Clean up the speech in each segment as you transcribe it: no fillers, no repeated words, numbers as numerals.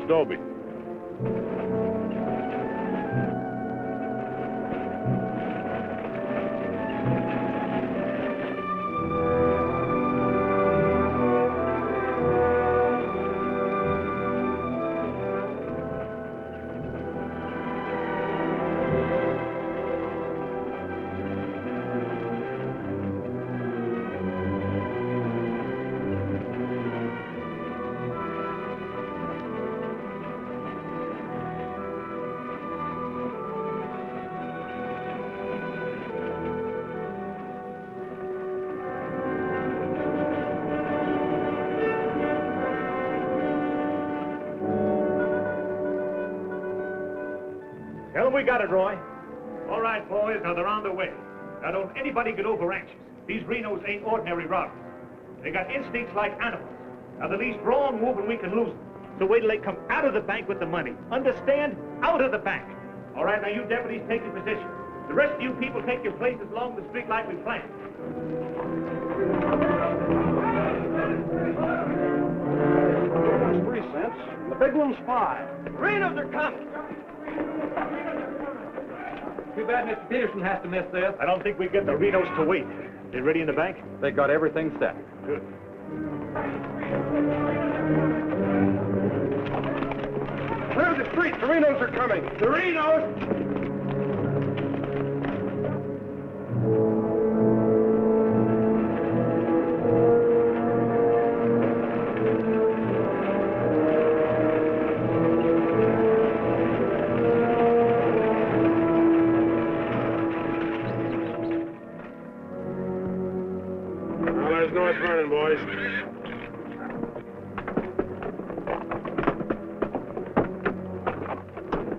Dobie. Tell them we got it, Roy. All right, boys, now they're on their way. Now don't anybody get over anxious. These Renos ain't ordinary robbers. They got instincts like animals. Now the least wrong move and we can lose them. So wait till they come out of the bank with the money. Understand? Out of the bank. All right, now you deputies take your position. The rest of you people take your places along the street like we planned. That's 3 cents. The big one's 5. Renos are coming! Too bad Mr. Peterson has to miss this. I don't think we get the Renos to wait. They ready in the bank? They got everything set. Good. Clear the street. The Renos are coming. The Renos! North Vernon, boys.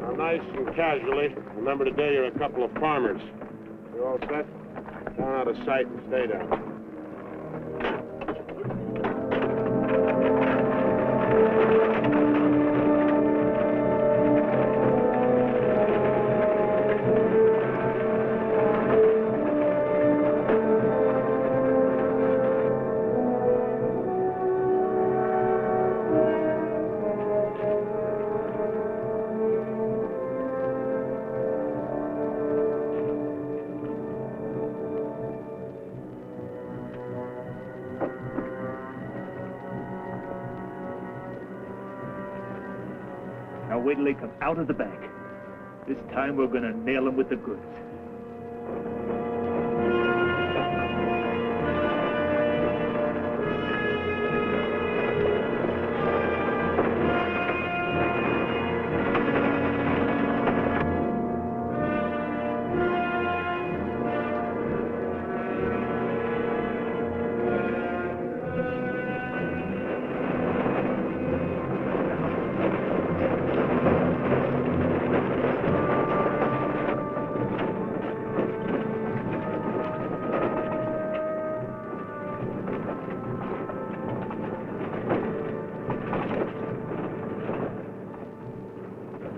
Now, nice and casually, remember today you're a couple of farmers. You all set? Down out of sight and stay down. Now wait till they come out of the bank. This time we're gonna nail them with the goods.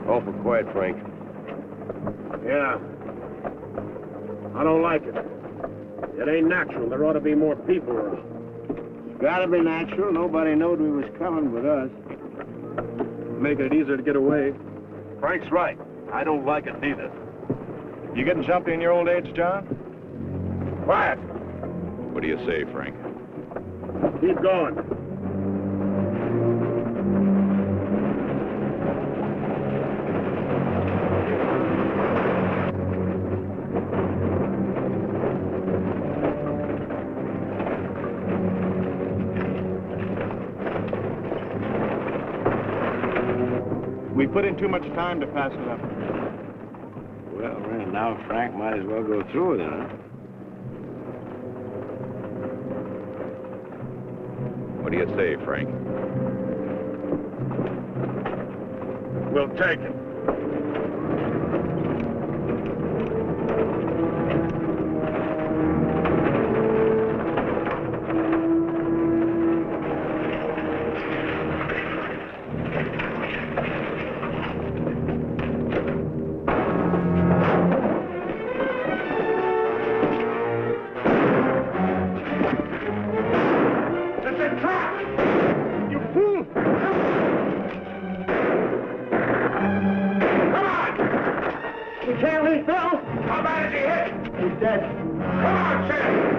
Awful quiet, Frank. Yeah. I don't like it. It ain't natural. There ought to be more people around. It's gotta be natural. Nobody knowed we was coming but us. Making it easier to get away. Frank's right. I don't like it neither. You getting jumpy in your old age, John? Quiet. What do you say, Frank? Keep going. We put in too much time to pass it up. Well, now Frank might as well go through with it, huh? What do you say, Frank? We'll take it. can't leave, Bill. How bad is he hit? He's dead. Come on, Sid!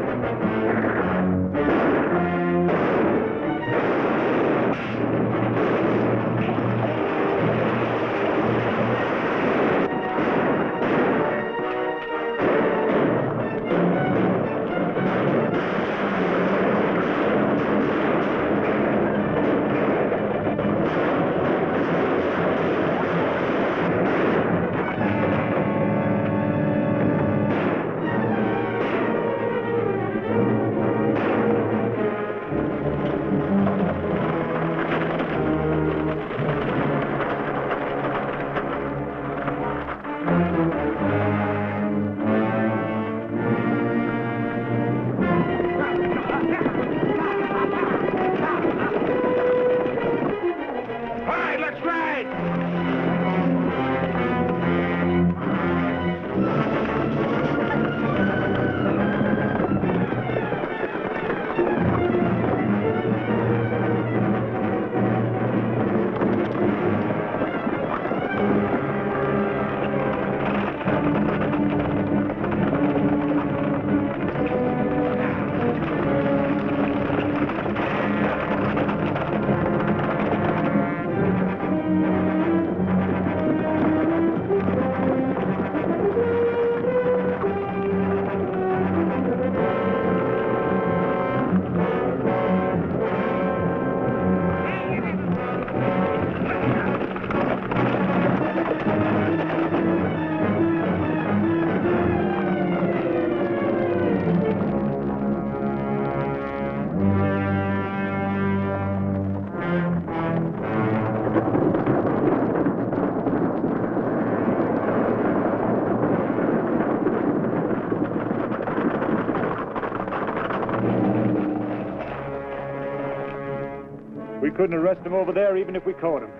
We couldn't arrest him over there even if we caught him.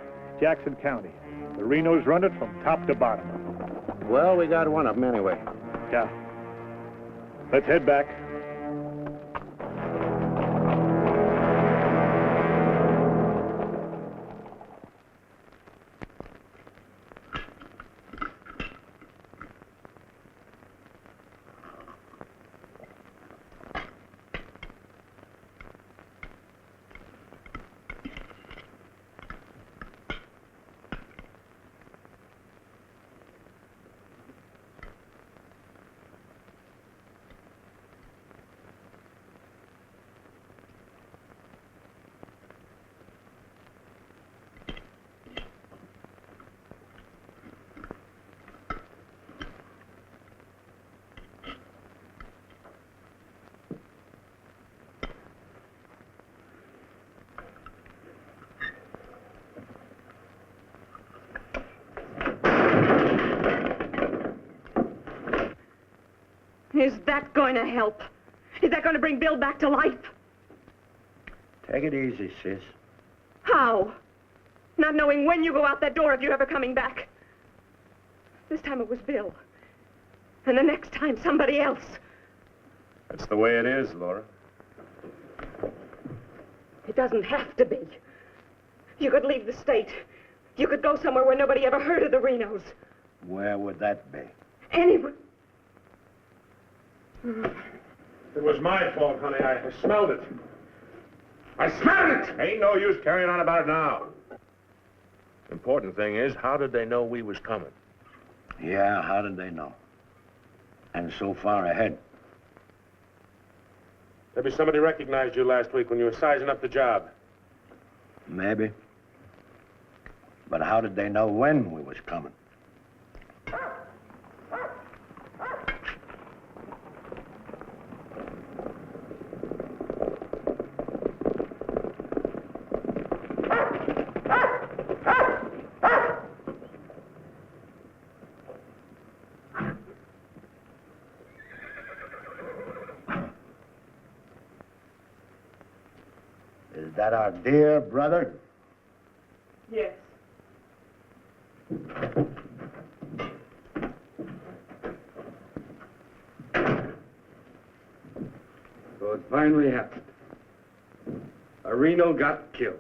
Jackson County. The Renos run it from top to bottom. Well, we got one of them anyway. Yeah. Let's head back. Is that going to help? Is that going to bring Bill back to life? Take it easy, sis. How? Not knowing when you go out that door if you're ever coming back. This time it was Bill. And the next time, somebody else. That's the way it is, Laura. It doesn't have to be. You could leave the state. You could go somewhere where nobody ever heard of the Renos. Where would that be? Anywhere. It was my fault, honey. I smelled it. I smelled it! Ain't no use carrying on about it now. Important thing is, how did they know we was coming? Yeah, how did they know? And so far ahead. Maybe somebody recognized you last week when you were sizing up the job. Maybe. But how did they know when we was coming? Is that our dear brother? Yes. So it finally happened. A Reno got killed.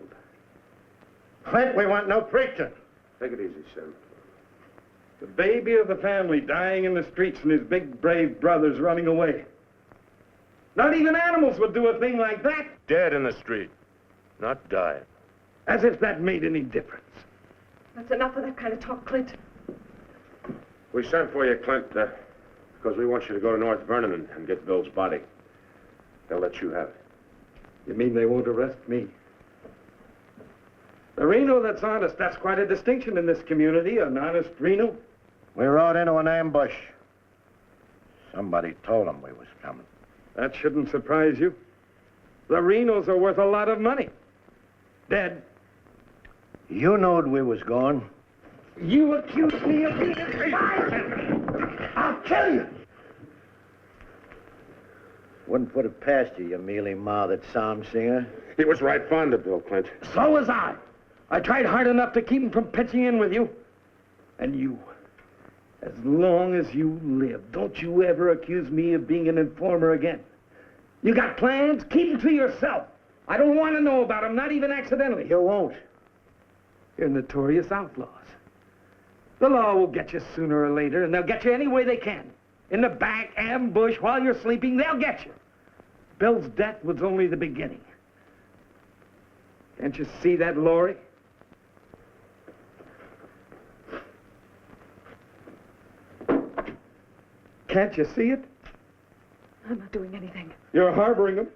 Clint, we want no preaching. Take it easy, Sim. The baby of the family dying in the streets and his big, brave brothers running away. Not even animals would do a thing like that. Dead in the street, not dying. As if that made any difference. That's enough of that kind of talk, Clint. We sent for you, Clint, because we want you to go to North Vernon and get Bill's body. They'll let you have it. You mean they won't arrest me? The Reno that's honest, that's quite a distinction in this community, an honest Reno. We rode into an ambush. Somebody told them we was coming. That shouldn't surprise you. The Renos are worth a lot of money. Dead. You knowed we was going. You accuse me of being a spy! I'll kill you! Wouldn't put it past you, you mealy-mouthed psalm singer. He was right fond of Bill, Clint. So was I. I tried hard enough to keep him from pitching in with you. And you, as long as you live, don't you ever accuse me of being an informer again. You got plans? Keep them to yourself. I don't want to know about them, not even accidentally. You won't. You're notorious outlaws. The law will get you sooner or later, and they'll get you any way they can. In the back, ambush, while you're sleeping, they'll get you. Bill's death was only the beginning. Can't you see that, Laurie? Can't you see it? I'm not doing anything. You're harboring them.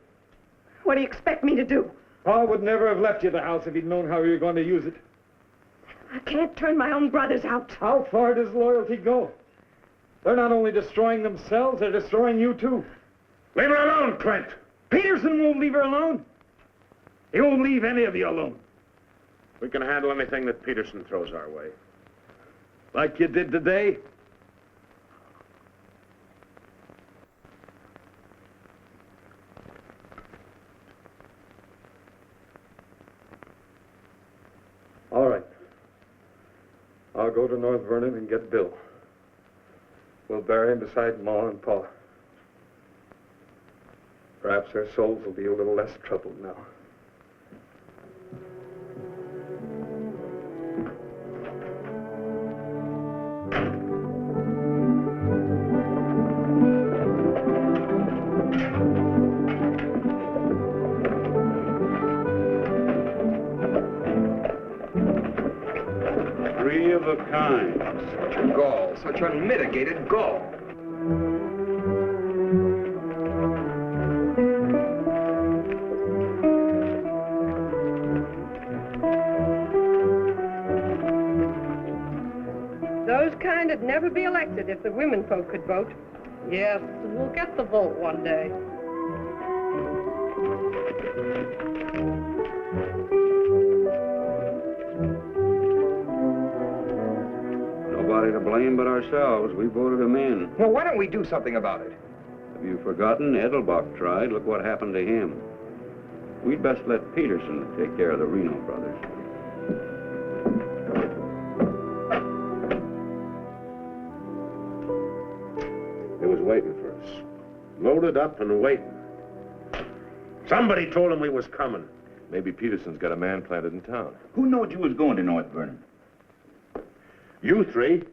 What do you expect me to do? Pa would never have left you the house if he'd known how you were going to use it. I can't turn my own brothers out. How far does loyalty go? They're not only destroying themselves, they're destroying you, too. Leave her alone, Clint. Peterson won't leave her alone. He won't leave any of you alone. We can handle anything that Peterson throws our way. Like you did today. All right. I'll go to North Vernon and get Bill. We'll bury him beside Ma and Pa. Perhaps their souls will be a little less troubled now. Three of a kind. Such gall, such unmitigated gall. Those kind would never be elected if the women folk could vote. Yes, we'll get the vote one day. Nobody to blame but ourselves. We voted him in. Well, why don't we do something about it? Have you forgotten? Edelbach tried. Look what happened to him. We'd best let Peterson take care of the Reno brothers. He was waiting for us. Loaded up and waiting. Somebody told him we was coming. Maybe Peterson's got a man planted in town. Who knowed you was going to North Vernon? You three?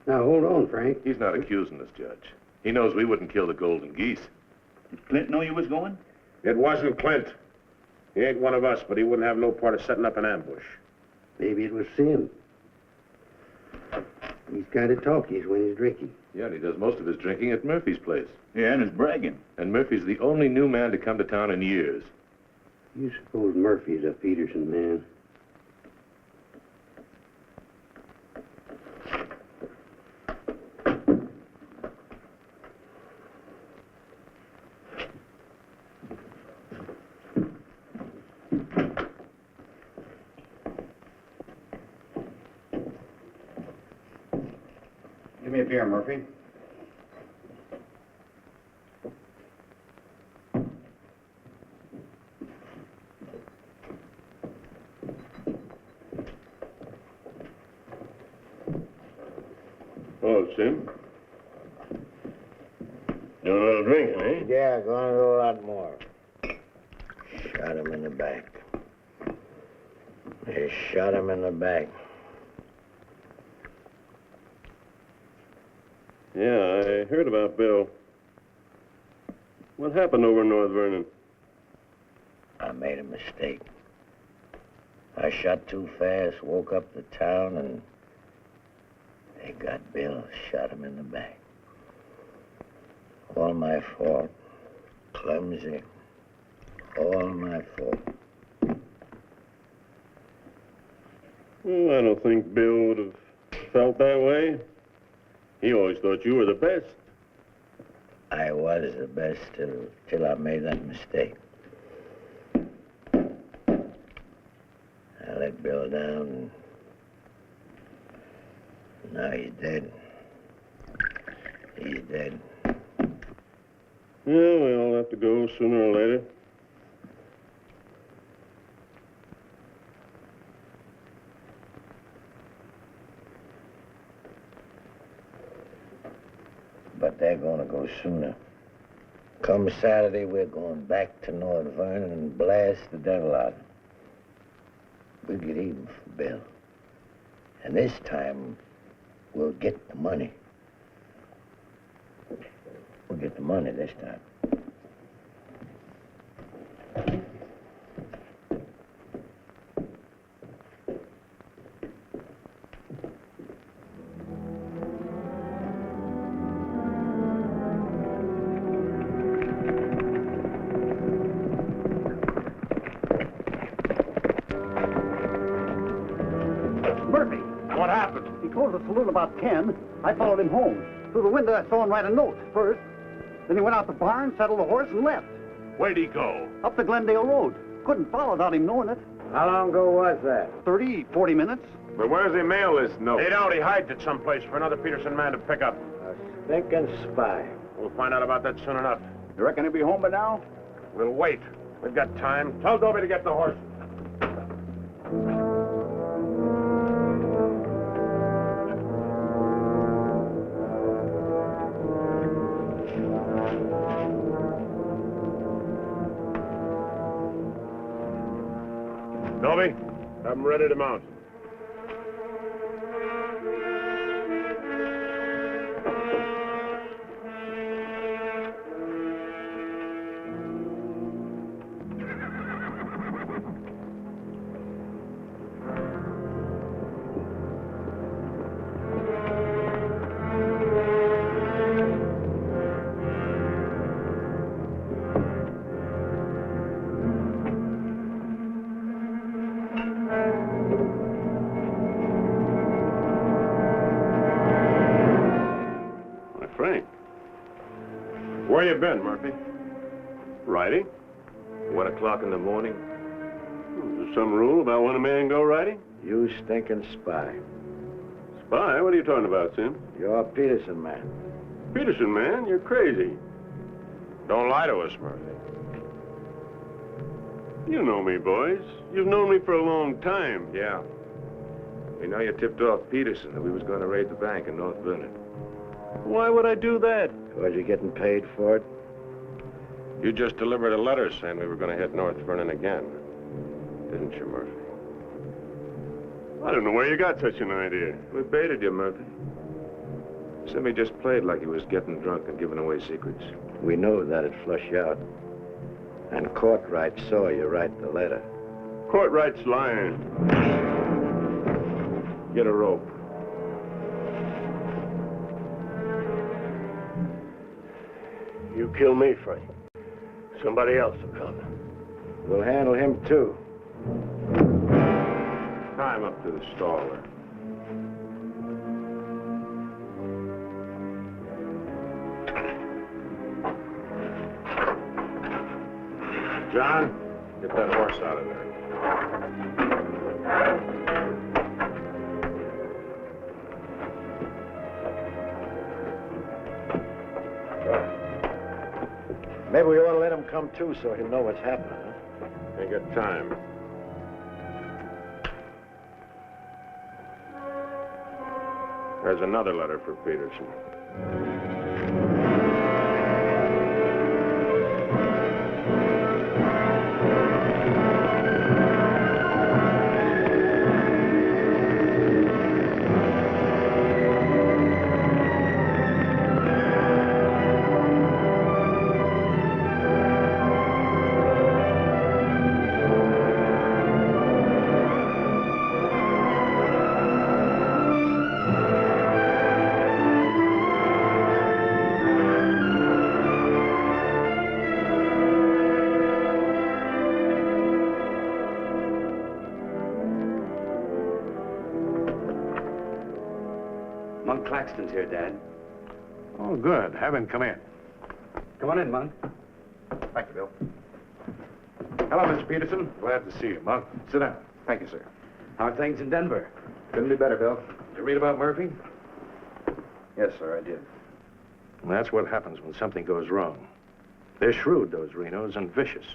Now, hold on, Frank. He's not accusing us, Judge. He knows we wouldn't kill the golden geese. Did Clint know you was going? It wasn't Clint. He ain't one of us, but he wouldn't have no part of setting up an ambush. Maybe it was Sim. He's kind of talkies when he's drinking. Yeah, and he does most of his drinking at Murphy's place. Yeah, and is bragging. And Murphy's the only new man to come to town in years. You suppose Murphy's a Peterson man? Give me a beer, Murphy. Oh, Sim. Doing a little drinking, eh? Yeah, gonna do a lot more. Shot him in the back. They shot him in the back. Yeah, I heard about Bill. What happened over in North Vernon? I made a mistake. I shot too fast, woke up the town, and they got Bill, shot him in the back. All my fault. Clumsy. All my fault. Well, I don't think Bill would have felt that way. He always thought you were the best. I was the best till I made that mistake. I let Bill down, and now he's dead. He's dead. Yeah, we all have to go sooner or later. But they're gonna go sooner. Come Saturday, we're going back to North Vernon and blast the devil out of him. We'll get even for Bill. And this time, we'll get the money. We'll get the money this time. What happened? He closed the saloon about 10. I followed him home. Through the window, I saw him write a note first. Then he went out the barn, saddled the horse, and left. Where'd he go? Up the Glendale Road. Couldn't follow without him knowing it. How long ago was that? 30, 40 minutes. But where's he mail this note? They don't. He hides it someplace for another Peterson man to pick up. A stinking spy. We'll find out about that soon enough. You reckon he'll be home by now? We'll wait. We've got time. Tell Dobie to get the horse. Dobie, have them ready to mount. Where you been, Murphy? Riding? 1 o'clock in the morning. Is there some rule about when a man go riding? You stinking spy. Spy? What are you talking about, Sim? You're a Peterson man. Peterson, man? You're crazy. Don't lie to us, Murphy. You know me, boys. You've known me for a long time. Yeah. We know you tipped off Peterson that we was going to raid the bank in North Vernon. Why would I do that? Was you getting paid for it? You just delivered a letter saying we were going to hit North Vernon again. Didn't you, Murphy? I don't know where you got such an idea. We baited you, Murphy. Simmy just played like he was getting drunk and giving away secrets. We know that'd flush you out. And Courtright saw you write the letter. Courtright's lying. Get a rope. You kill me, Frank. Somebody else will come. We'll handle him, too. Tie him up to the stall there. John, get that horse out of there. Maybe we ought to let him come, too, so he'll know what's happening, huh? Ain't got time. There's another letter for Peterson. Monk Claxton's here, Dad. Oh, good. Have him come in. Come on in, Monk. Thank you, Bill. Hello, Mr. Peterson. Glad to see you, Monk. Sit down. Thank you, sir. How are things in Denver? Couldn't be better, Bill. Did you read about Murphy? Yes, sir, I did. And that's what happens when something goes wrong. They're shrewd, those Renos, and vicious.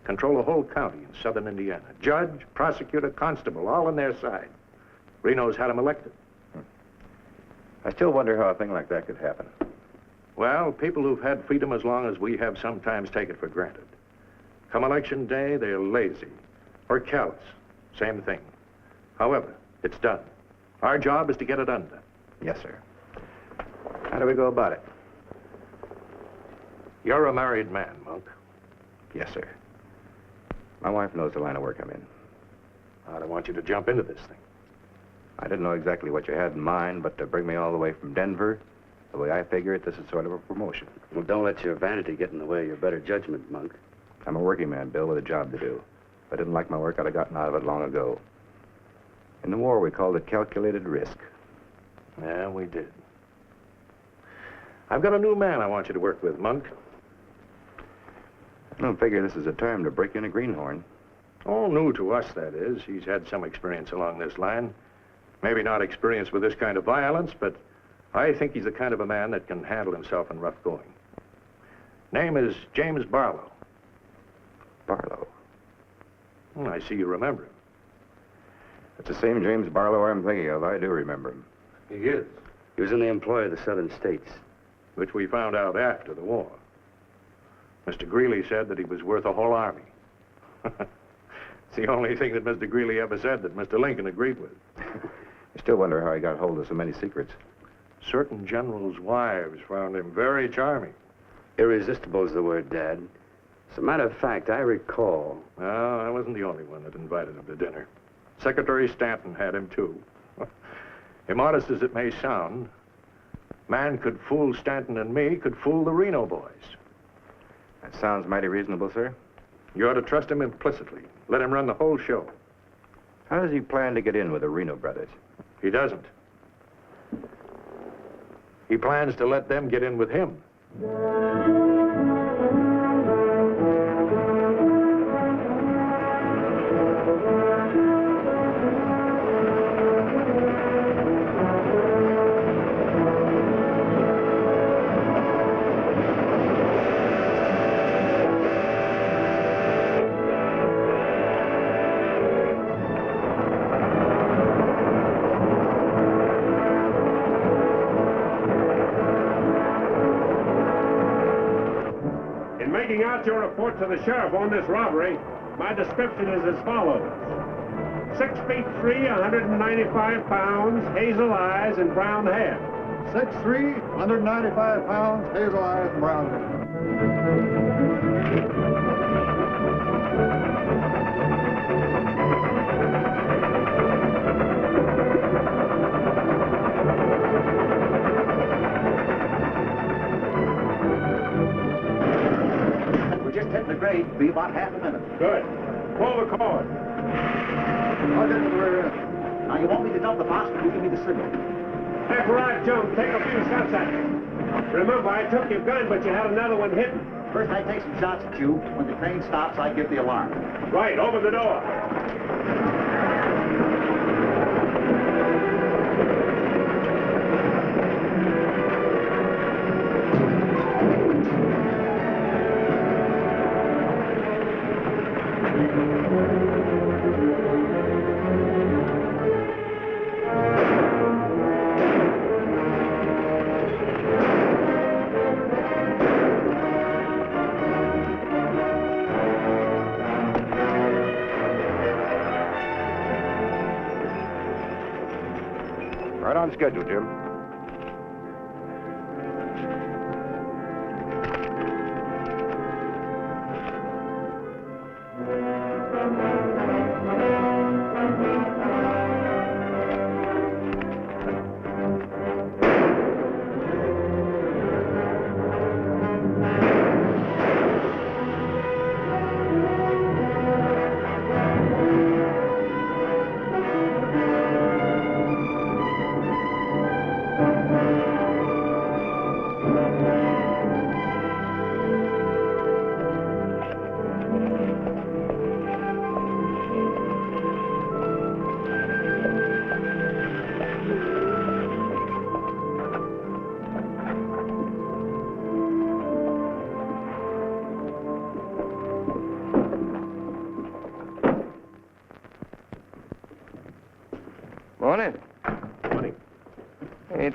Control a whole county in southern Indiana. Judge, prosecutor, constable, all on their side. Reno's had him elected. I still wonder how a thing like that could happen. Well, people who've had freedom as long as we have sometimes take it for granted. Come election day, they're lazy or callous. Same thing. However, it's done. Our job is to get it undone. Yes, sir. How do we go about it? You're a married man, Monk. Yes, sir. My wife knows the line of work I'm in. I don't want you to jump into this thing. I didn't know exactly what you had in mind, but to bring me all the way from Denver, the way I figure it, this is sort of a promotion. Well, don't let your vanity get in the way of your better judgment, Monk. I'm a working man, Bill, with a job to do. If I didn't like my work, I'd have gotten out of it long ago. In the war, we called it calculated risk. Yeah, we did. I've got a new man I want you to work with, Monk. I don't figure this is a time to break in a greenhorn. Oh, new to us, that is. He's had some experience along this line. Maybe not experience with this kind of violence, but I think he's the kind of a man that can handle himself in rough going. Name is James Barlow. Barlow? I see you remember him. It's the same James Barlow I'm thinking of. I do remember him. He is. He was in the employ of the southern states. Which we found out after the war. Mr. Greeley said that he was worth a whole army. It's the only thing that Mr. Greeley ever said that Mr. Lincoln agreed with. I still wonder how he got hold of so many secrets. Certain generals' wives found him very charming. Irresistible is the word, Dad. As a matter of fact, I recall... Well, I wasn't the only one that invited him to dinner. Secretary Stanton had him, too. Immodest as it may sound, man could fool Stanton and me, could fool the Reno boys. That sounds mighty reasonable, sir. You ought to trust him implicitly. Let him run the whole show. How does he plan to get in with the Reno Brothers? He doesn't. He plans to let them get in with him. Your report to the sheriff on this robbery, my description is as follows. 6'3", 195 pounds, hazel eyes, and brown hair. 6'3", 195 pounds, hazel eyes, and brown hair. The grade be about half a minute. Good. Pull the cord. I'll get to the rear end. Now, you want me to dump the box, but you give me the signal. After I jump, take a few shots at me. Remember, I took your gun, but you had another one hidden. First, I take some shots at you. When the train stops, I give the alarm. Right, open the door. Right on schedule, Jim.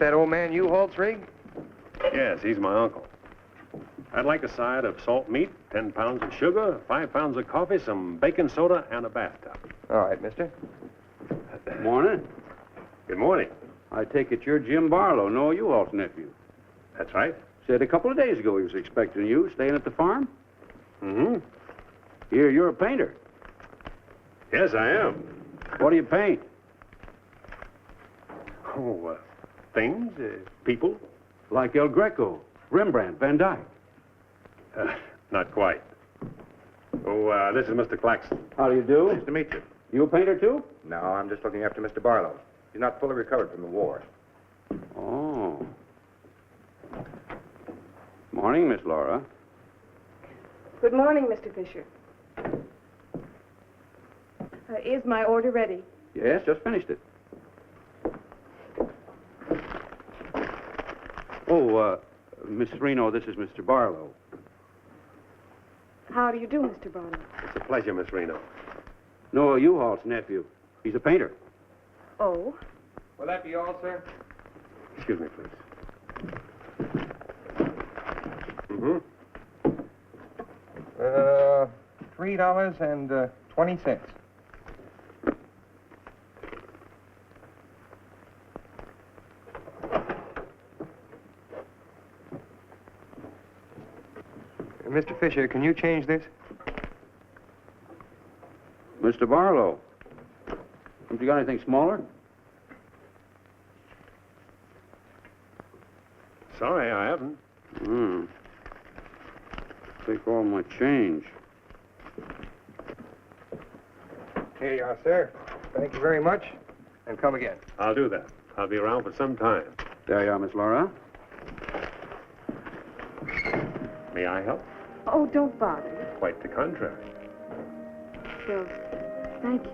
that old man you, Holt's rig? Yes, he's my uncle. I'd like a side of salt meat, 10 pounds of sugar, 5 pounds of coffee, some baking soda, and a bathtub. All right, mister. Morning. Good morning. I take it you're Jim Barlow, Noah Ewald's nephew. That's right. Said a couple of days ago he was expecting you, staying at the farm. Mm-hmm. You're a painter. Yes, I am. What do you paint? Oh, things, people. Like El Greco, Rembrandt, Van Dyke. Not quite. Oh, this is Mr. Claxton. How do you do? Nice to meet you. You a painter, too? No, I'm just looking after Mr. Barlow. He's not fully recovered from the war. Oh. Morning, Miss Laura. Good morning, Mr. Fisher. Is my order ready? Yes, just finished it. Oh, Miss Reno, this is Mr. Barlow. How do you do, Mr. Barlow? It's a pleasure, Miss Reno. Noah Ewald's nephew. He's a painter. Oh? Will that be all, sir? Excuse me, please. Mm-hmm. $3.20. Mr. Fisher, can you change this? Mr. Barlow. Haven't you got anything smaller? Sorry, I haven't. Take all my change. Here you are, sir. Thank you very much. And come again. I'll do that. I'll be around for some time. There you are, Miss Laura. May I help? Oh, don't bother. Quite the contrary. Well, thank you.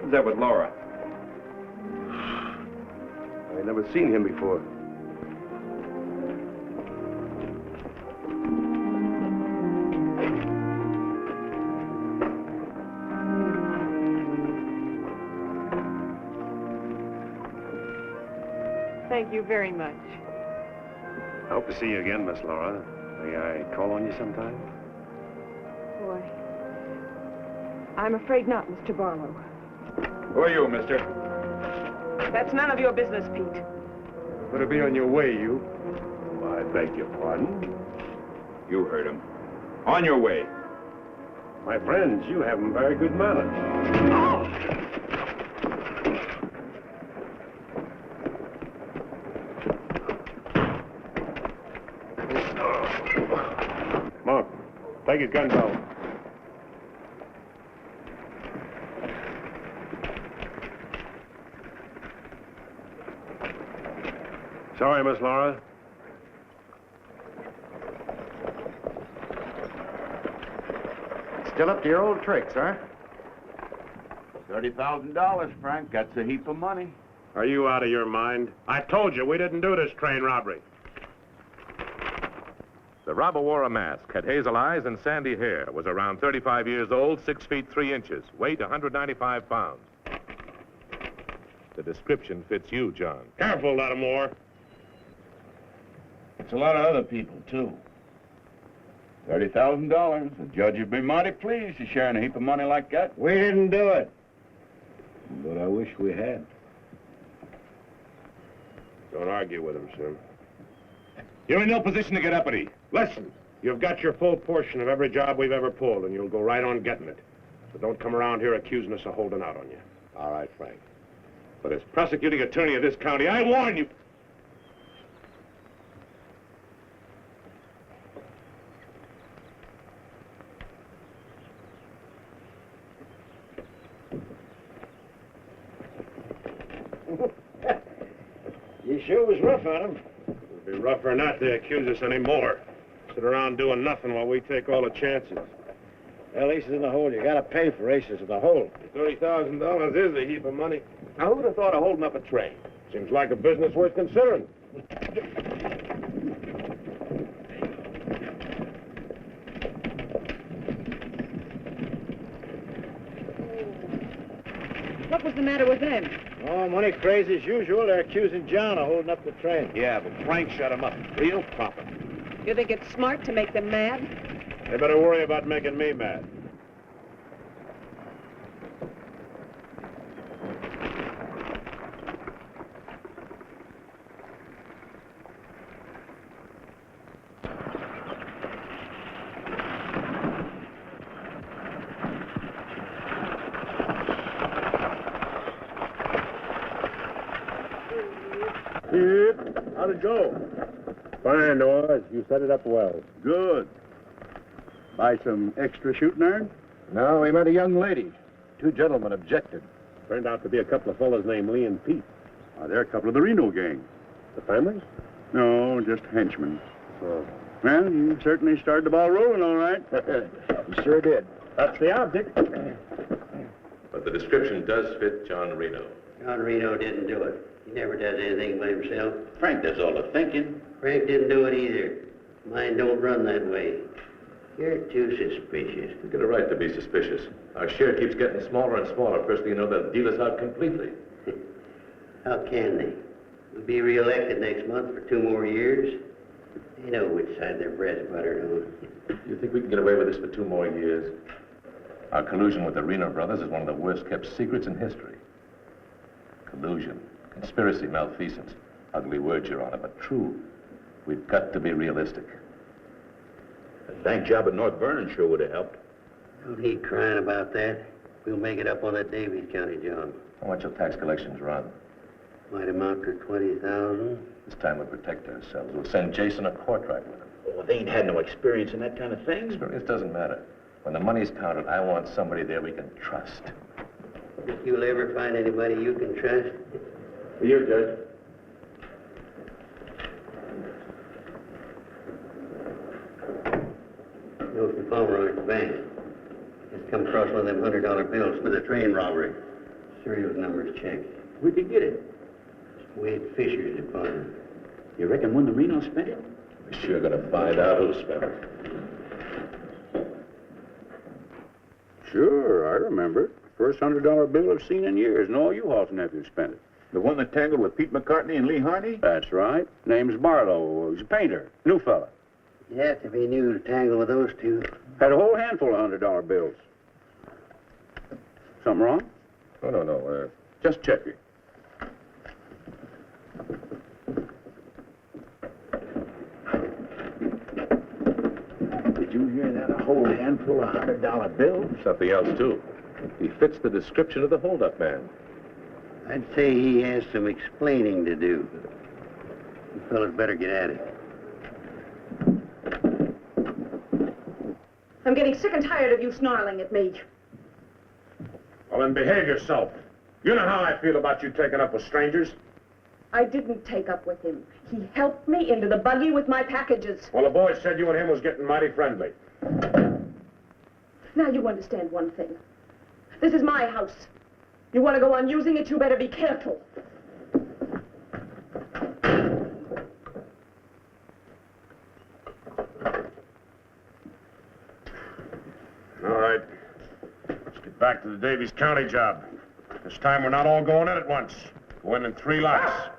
Who's that with Laura? I've never seen him before. Thank you very much. I hope to see you again, Miss Laura. May I call on you sometime? Boy, I'm afraid not, Mr. Barlow. Who are you, mister? That's none of your business, Pete. Better be on your way, you. I beg your pardon. You heard him. On your way. My friends, you have very good manners. Come on. Take his gun belt. Sorry, Miss Laura. Still up to your old tricks, huh? $30,000, Frank. That's a heap of money. Are you out of your mind? I told you we didn't do this train robbery. The robber wore a mask, had hazel eyes and sandy hair, was around 35 years old, 6 feet 3 inches, weight 195 pounds. The description fits you, John. Careful, Lattimore. It's a lot of other people, too. $30,000. The judge would be mighty pleased to sharing a heap of money like that. We didn't do it. But I wish we had. Don't argue with him, sir. You're in no position to get uppity. Listen, you've got your full portion of every job we've ever pulled, and you'll go right on getting it. So don't come around here accusing us of holding out on you. All right, Frank. But as prosecuting attorney of this county, I warn you. You sure was rough on him. It'll be rougher not to accuse us anymore. sit around doing nothing while we take all the chances. Well, aces in the hole. You gotta pay for aces in the hole. $30,000 is a heap of money. Now, who'd have thought of holding up a train? Seems like a business worth considering. What was the matter with them? Oh, money crazy as usual. They're accusing John of holding up the train. Yeah, but Frank shut him up. Real profit. You think it's smart to make them mad? They better worry about making me mad. How'd it go? Fine, Oz. You set it up well. Good. Buy some extra shooting iron? No, we met a young lady. Two gentlemen objected. Turned out to be a couple of fellas named Lee and Pete. They're a couple of the Reno gang. The families? No, just henchmen. Oh. Well, you certainly started the ball rolling, all right. You sure did. That's the object. But the description does fit John Reno. John Reno didn't do it. He never does anything by himself. Frank does all the thinking. Frank didn't do it either. Mine don't run that way. You're too suspicious. We get a right to be suspicious. Our share keeps getting smaller and smaller. First thing you know, they'll deal us out completely. How can they? We'll be re-elected next month for 2 more years. They know which side their bread's buttered on. You think we can get away with this for 2 more years? Our collusion with the Reno Brothers is one of the worst-kept secrets in history. Collusion, conspiracy, malfeasance. Ugly words, Your Honor, but true. We've got to be realistic. The bank job at North Vernon sure would have helped. Don't need crying about that. We'll make it up on that Davies County job. How much will tax collections run? Might amount to 20,000. This time we'll protect ourselves. We'll send Jason a portrait with him. Oh, they ain't had no experience in that kind of thing. Experience doesn't matter. When the money's counted, I want somebody there we can trust. Think you'll ever find anybody you can trust? You, Judge. Milton Palmer at the bank. Just come across one of them $100 bills for the train robbery. Serial numbers checked. Where'd you get it? Wade Fisher's department. You reckon one of the Reno spent it? We're sure gonna find out who spent it. Sure, I remember it. First $100 bill I've seen in years, and all you Halls nephews spent it. The one that tangled with Pete McCartney and Lee Harney? That's right. Name's Barlow. He's a painter. New fella. Yes, if he knew to tangle with those two. Had a whole handful of $100 bills. Something wrong? Oh, no. Just checking. Did you hear that? A whole handful of $100 bills? Something else, too. He fits the description of the holdup man. I'd say he has some explaining to do. You fellas better get at it. I'm getting sick and tired of you snarling at me. Well, then behave yourself. You know how I feel about you taking up with strangers. I didn't take up with him. He helped me into the buggy with my packages. Well, the boys said you and him was getting mighty friendly. Now you understand one thing. This is my house. You want to go on using it, you better be careful. All right. Let's get back to the Davies County job. This time we're not all going in at once. Go in 3 lots.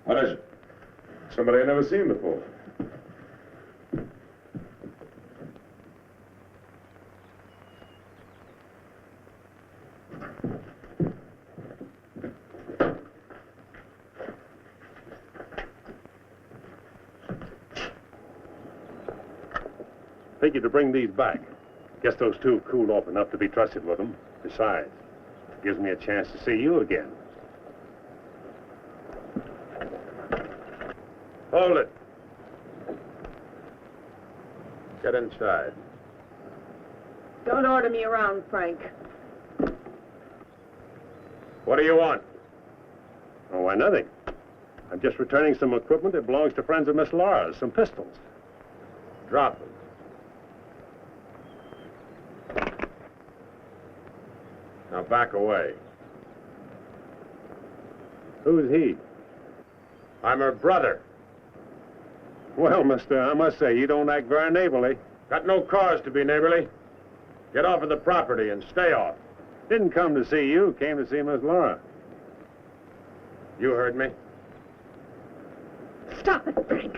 What is it? Somebody I've never seen before. Figured to bring these back. Guess those two cooled off enough to be trusted with them. Besides, it gives me a chance to see you again. Hold it. Get inside. Don't order me around, Frank. What do you want? Oh, why, nothing. I'm just returning some equipment that belongs to friends of Miss Laura's, some pistols. Drop them. Now back away. Who's he? I'm her brother. Well, mister, I must say, you don't act very neighborly. Got no cause to be neighborly. Get off of the property and stay off. Didn't come to see you, came to see Miss Laura. You heard me. Stop it, Frank.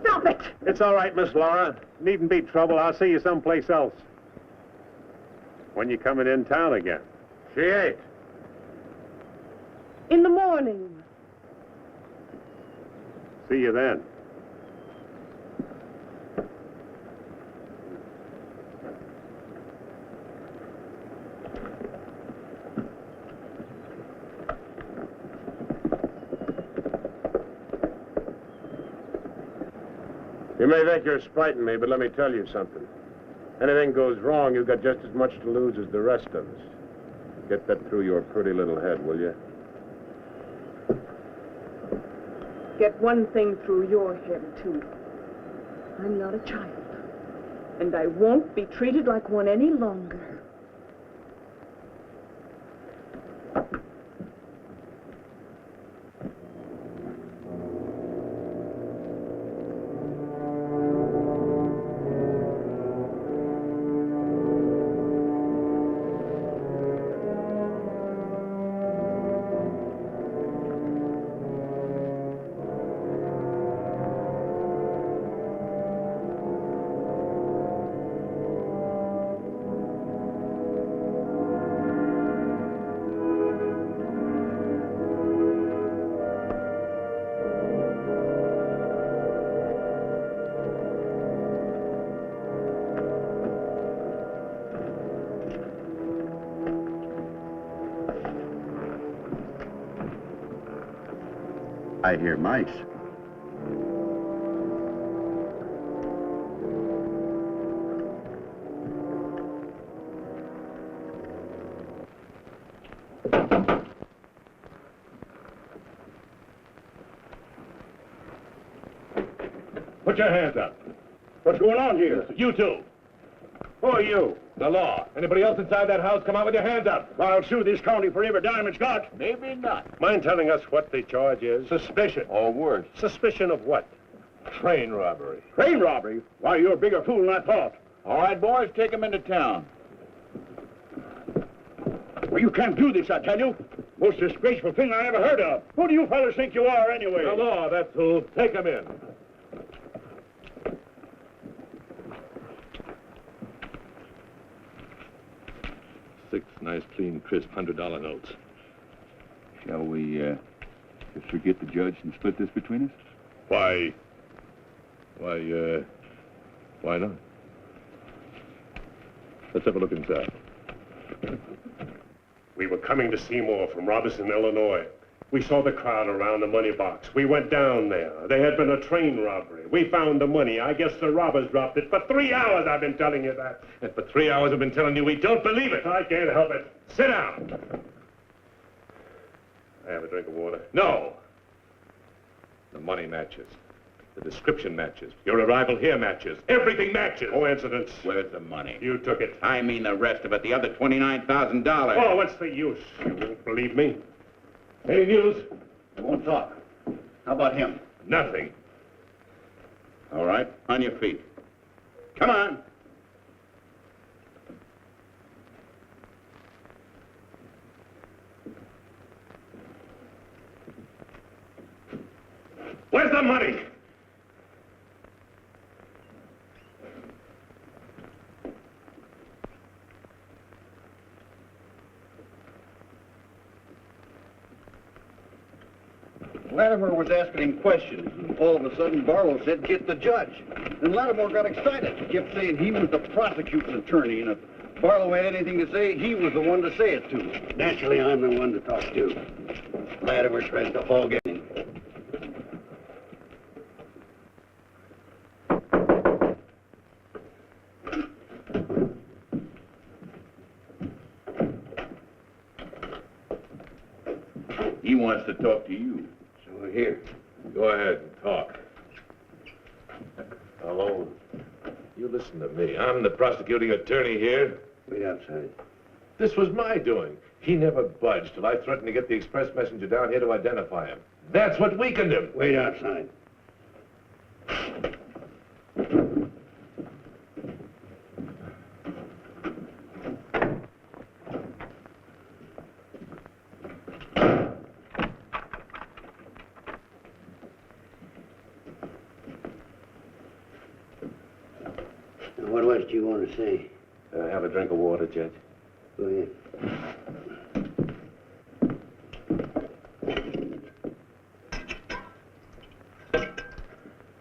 Stop it! It's all right, Miss Laura. Needn't be trouble. I'll see you someplace else. When you coming in town again? She ain't. In the morning. See you then. You may think you're spiting me, but let me tell you something. Anything goes wrong, you've got just as much to lose as the rest of us. Get that through your pretty little head, will you? Get one thing through your head, too. I'm not a child. And I won't be treated like one any longer. I hear mice. Put your hands up. What's going on here? You two. Who are you? The law. Anybody else inside that house, come out with your hands up. I'll sue this county for every dime it's got. Maybe not. Mind telling us what the charge is? Suspicion. Or worse. Suspicion of what? Train robbery. Train robbery? Why, you're a bigger fool than I thought. All right, boys, take him into town. Well, you can't do this, I tell you. Most disgraceful thing I ever heard of. Who do you fellas think you are, anyway? The law, that's who. Take him in. Six nice, clean, crisp $100 notes. Shall we, just forget the judge and split this between us? Why not? Let's have a look inside. We were coming to Seymour from Robertson, Illinois. We saw the crowd around the money box. We went down there. There had been a train robbery. We found the money. I guess the robbers dropped it. For 3 hours I've been telling you that. And for 3 hours I've been telling you we don't believe it. I can't help it. Sit down. I have a drink of water. No. The money matches. The description matches. Your arrival here matches. Everything matches. Coincidence. Where's the money? You took it. I mean the rest of it, the other $29,000. Oh, what's the use? You won't believe me. Any news? I won't talk. How about him? Nothing. All right, on your feet. Come on. Where's the money? Latimer was asking him questions, and all of a sudden Barlow said, "Get the judge." And Latimer got excited. He kept saying he was the prosecuting attorney, and if Barlow had anything to say, he was the one to say it to. Naturally, I'm the one to talk to. Latimer tried to hog at him. to talk to you. So we're here. Go ahead and talk. Alone. You listen to me. I'm the prosecuting attorney here. Wait outside. This was my doing. He never budged till I threatened to get the express messenger down here to identify him. That's what weakened him. Wait outside. Now, what else do you want to say? Have a drink of water, Judge. Go ahead.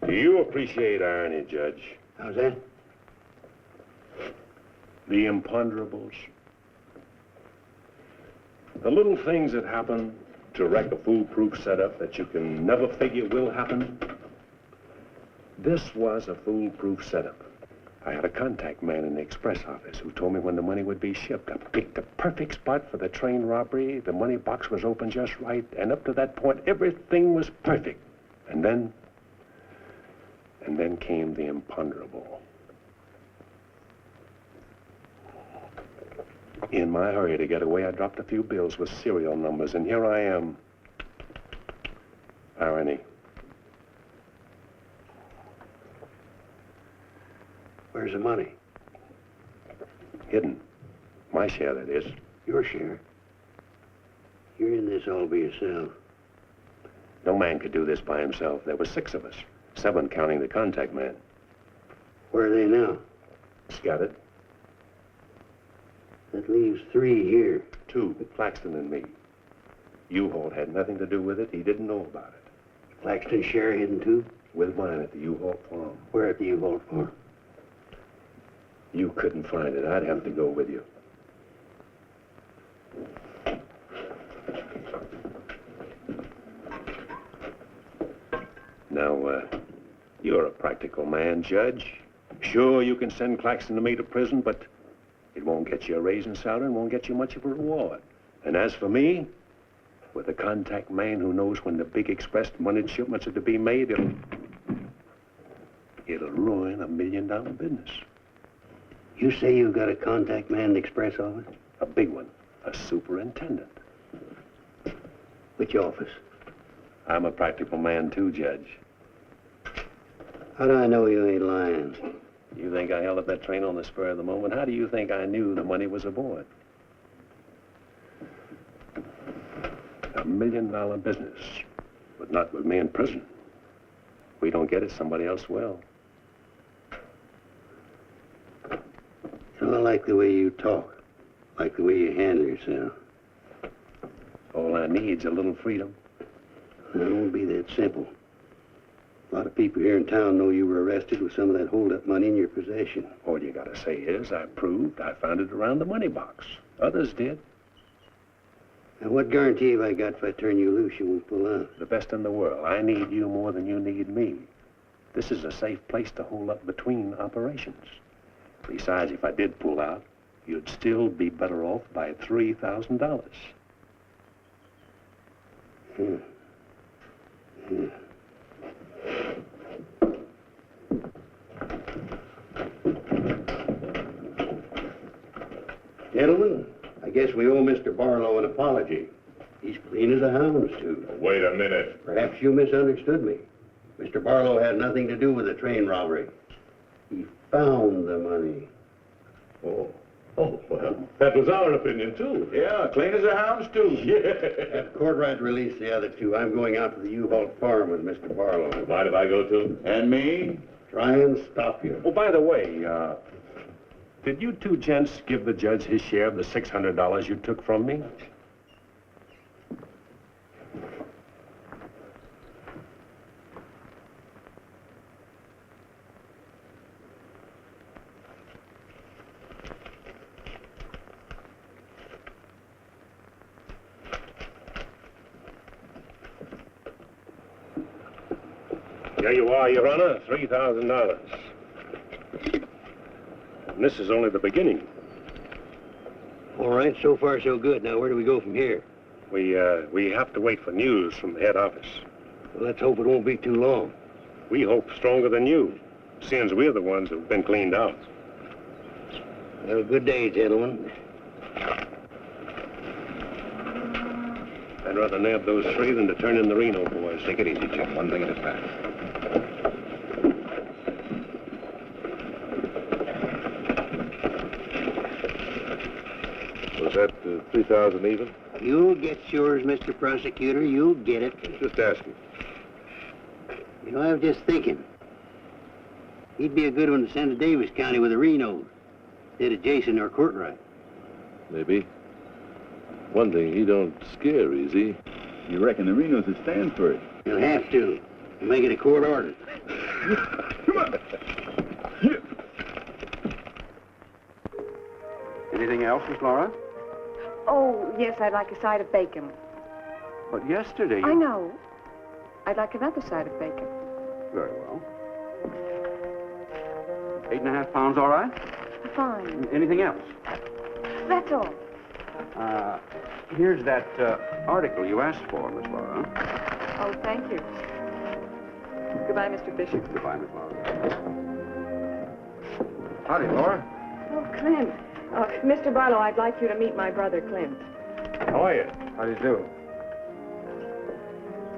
Do you appreciate irony, Judge? How's that? The imponderables. The little things that happen to wreck a foolproof setup that you can never figure will happen. This was a foolproof setup. I had a contact man in the express office who told me when the money would be shipped. I picked the perfect spot for the train robbery. The money box was open just right, and up to that point, everything was perfect. And then came the imponderable. In my hurry to get away, I dropped a few bills with serial numbers, and here I am. Irony. Where's the money? Hidden. My share, that is. Your share? You're in this all by yourself. No man could do this by himself. There were 6 of us. 7 counting the contact man. Where are they now? Scattered. That leaves 3 here. 2, Claxton and me. U-Haul had nothing to do with it. He didn't know about it. Claxton's share hidden too? With mine at the U-Haul farm. Where at the U-Haul farm? You couldn't find it. I'd have to go with you. Now, you're a practical man, Judge. Sure, you can send Claxton and me to prison, but it won't get you a raise in salary and won't get you much of a reward. And as for me, with a contact man who knows when the big express money shipments are to be made, it'll ruin $1 million business. You say you've got a contact man in the express office? A big one. A superintendent. Which office? I'm a practical man too, Judge. How do I know you ain't lying? You think I held up that train on the spur of the moment? How do you think I knew the money was aboard? $1 million business, but not with me in prison. If we don't get it, somebody else will. I like the way you talk, like the way you handle yourself. All I need's a little freedom. It won't be that simple. A lot of people here in town know you were arrested with some of that hold-up money in your possession. All you gotta say is, I proved I found it around the money box. Others did. And what guarantee have I got if I turn you loose you won't pull out? The best in the world. I need you more than you need me. This is a safe place to hold up between operations. Besides, if I did pull out, you'd still be better off by $3,000. Gentlemen, I guess we owe Mr. Barlow an apology. He's clean as a hound's tooth. Wait a minute. Perhaps you misunderstood me. Mr. Barlow had nothing to do with the train robbery. He found the money. Oh, well, that was our opinion, too. Yeah, clean as a hound's tooth. Yeah. Have Courtright release the other 2. I'm going out to the U-Haul farm with Mr. Barlow. Mind if I go, too? And me? Try and stop you. Oh, by the way, did you 2 gents give the judge his share of the $600 you took from me? There you are, Your Honor, $3,000. And this is only the beginning. All right, so far so good. Now, where do we go from here? We have to wait for news from the head office. Well, let's hope it won't be too long. We hope stronger than you, seeing we're the ones who've been cleaned out. Well, good day, gentlemen. I'd rather nab those three than to turn in the Reno boys. Take it easy, Jim. One thing at a time. Was that 3,000 even? You'll get yours, Mr. Prosecutor. You'll get it. Just asking. You know, I was just thinking. He'd be a good one to send to Davis County with the Renos, instead of Jason or Courtright. Maybe. One thing, he don't scare easy. You reckon the Renos will stand for it? He'll have to. We'll make it a court order. Come on. Anything else, Miss Laura? Oh, yes, I'd like a side of bacon. But yesterday you... I know. I'd like another side of bacon. Very well. 8.5 pounds, all right? Fine. Anything else? That's all. Here's that article you asked for, Miss Laura. Oh, thank you. Goodbye, Mr. Fisher. Goodbye, Miss Laura. Howdy, Laura. Oh, Clint. Mr. Barlow, I'd like you to meet my brother, Clint. How are you? How do you do?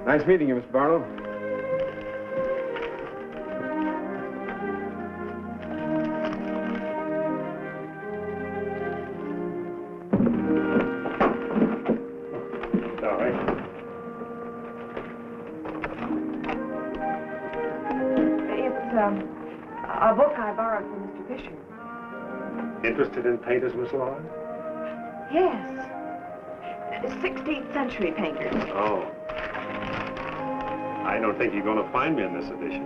Nice meeting you, Mr. Barlow. All right. It's a book I borrowed from Mr. Fisher. Interested in painters, Miss Laura? Yes. 16th century painters. Oh. I don't think you're going to find me in this edition.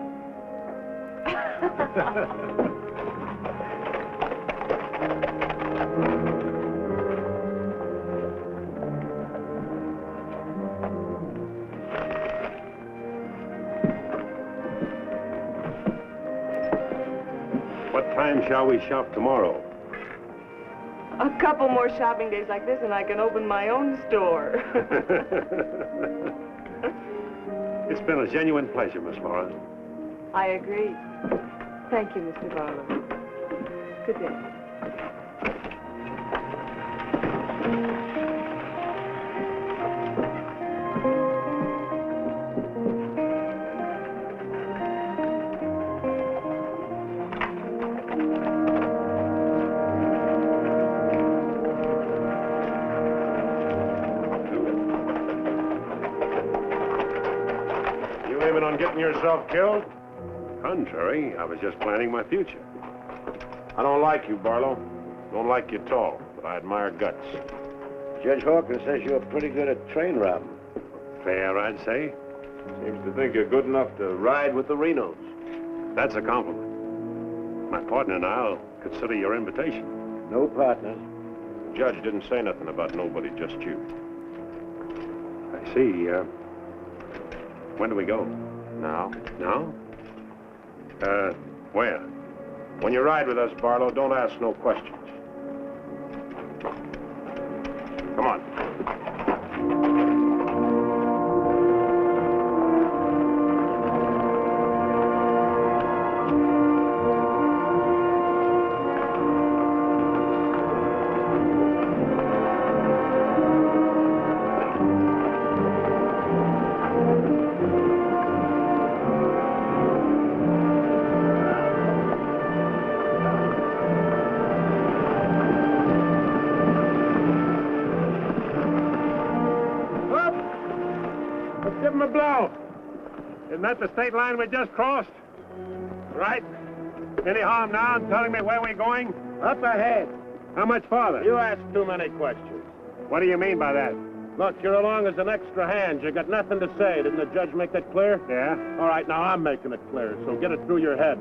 What time shall we shop tomorrow? A couple more shopping days like this and I can open my own store. It's been a genuine pleasure, Miss Laura. I agree. Thank you, Mr. Barlow. Good day. On getting yourself killed? Contrary, I was just planning my future. I don't like you, Barlow. Don't like you at all, but I admire guts. Judge Hawkins says you're pretty good at train robbing. Fair, I'd say. Seems to think you're good enough to ride with the Renos. That's a compliment. My partner and I'll consider your invitation. No partners. The judge didn't say nothing about nobody, just you. I see. When do we go? Now? Now? Where? When you ride with us, Barlow, don't ask no questions. Come on. Give him a blow. Isn't that the state line we just crossed? Right. Any harm now in telling me where we're going? Up ahead. How much farther? You ask too many questions. What do you mean by that? Look, you're along as an extra hand. You got nothing to say. Didn't the judge make that clear? Yeah. All right, now I'm making it clear, so get it through your head.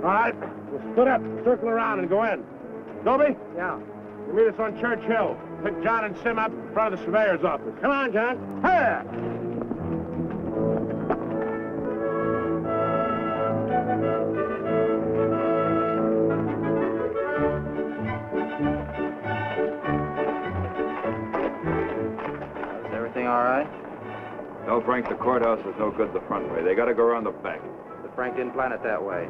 All right, we'll split up, circle around, and go in. Dobie? Yeah. You meet us on Church Hill. Pick John and Sim up in front of the surveyor's office. Come on, John. Hey! Tell Frank the courthouse is no good the front way. They got to go around the back. But Frank didn't plan it that way.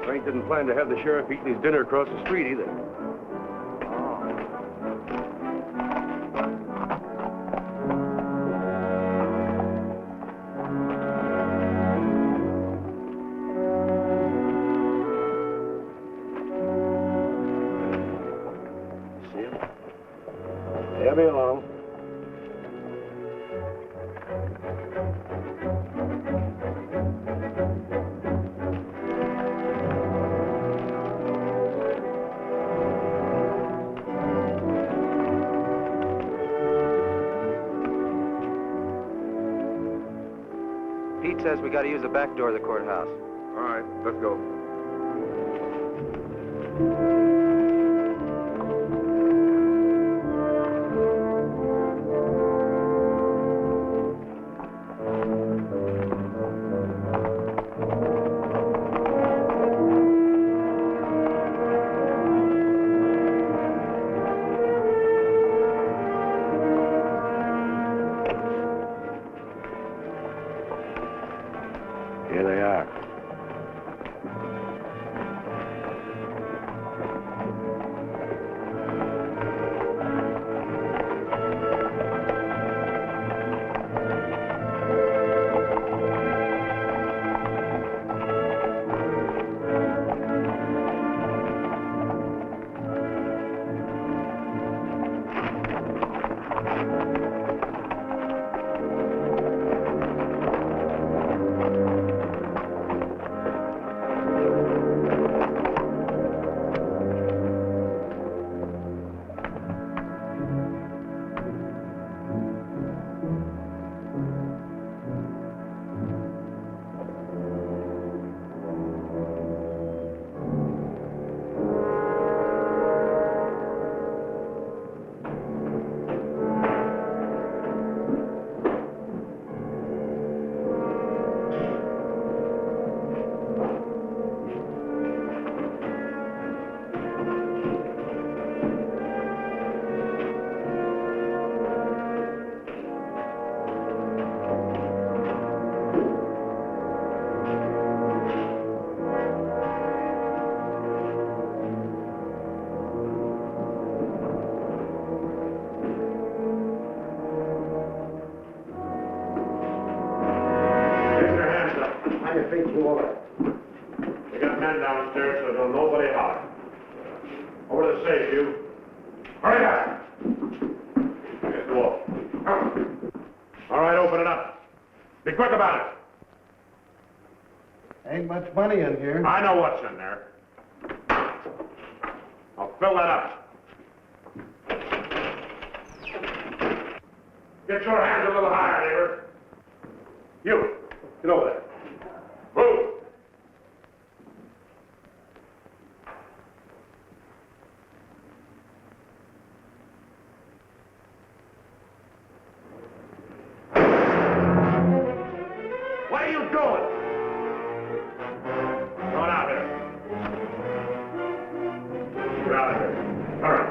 Frank didn't plan to have the sheriff eating his dinner across the street either. They'll be along. Pete says we got to use the back door of the courthouse. All right, let's go. Here they are. We got men downstairs, so don't nobody holler. Over to the safe, you. Hurry up! Here's the wall. Come. All right, open it up. Be quick about it. Ain't much money in here. I know what's in there. I'll fill that up. Get your hands a little higher, neighbor. You, get over there. Move! What are you doing? Going out here. Get out of here. Hurry.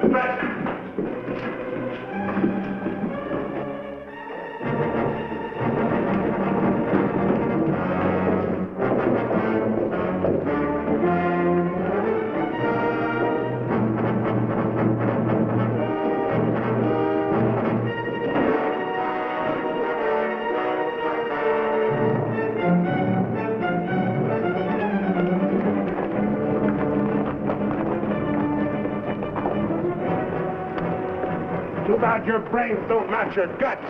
Stretch! Too bad your brains don't match your guts.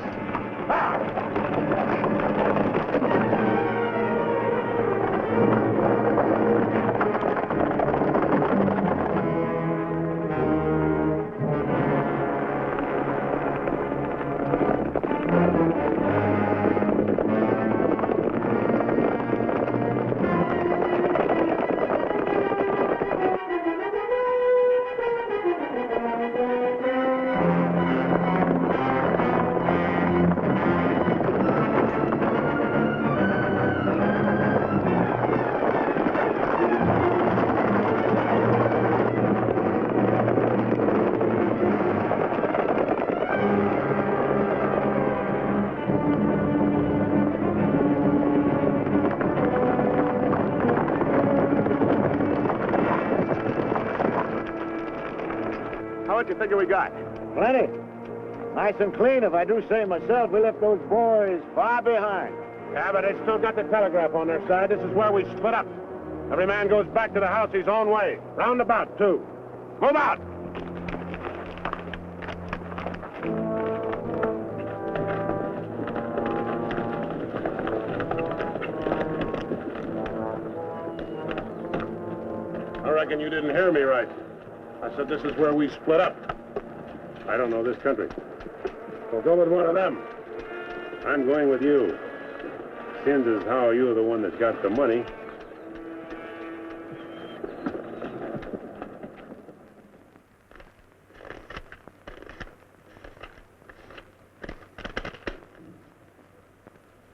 figure we got? Plenty. Nice and clean, if I do say myself. We left those boys far behind. Yeah, but they still got the telegraph on their side. This is where we split up. Every man goes back to the house his own way. Roundabout, too. Move out! I reckon you didn't hear me right. I said this is where we split up. I don't know this country. Well, go with one of them. I'm going with you. Seeing as how you're the one that got the money.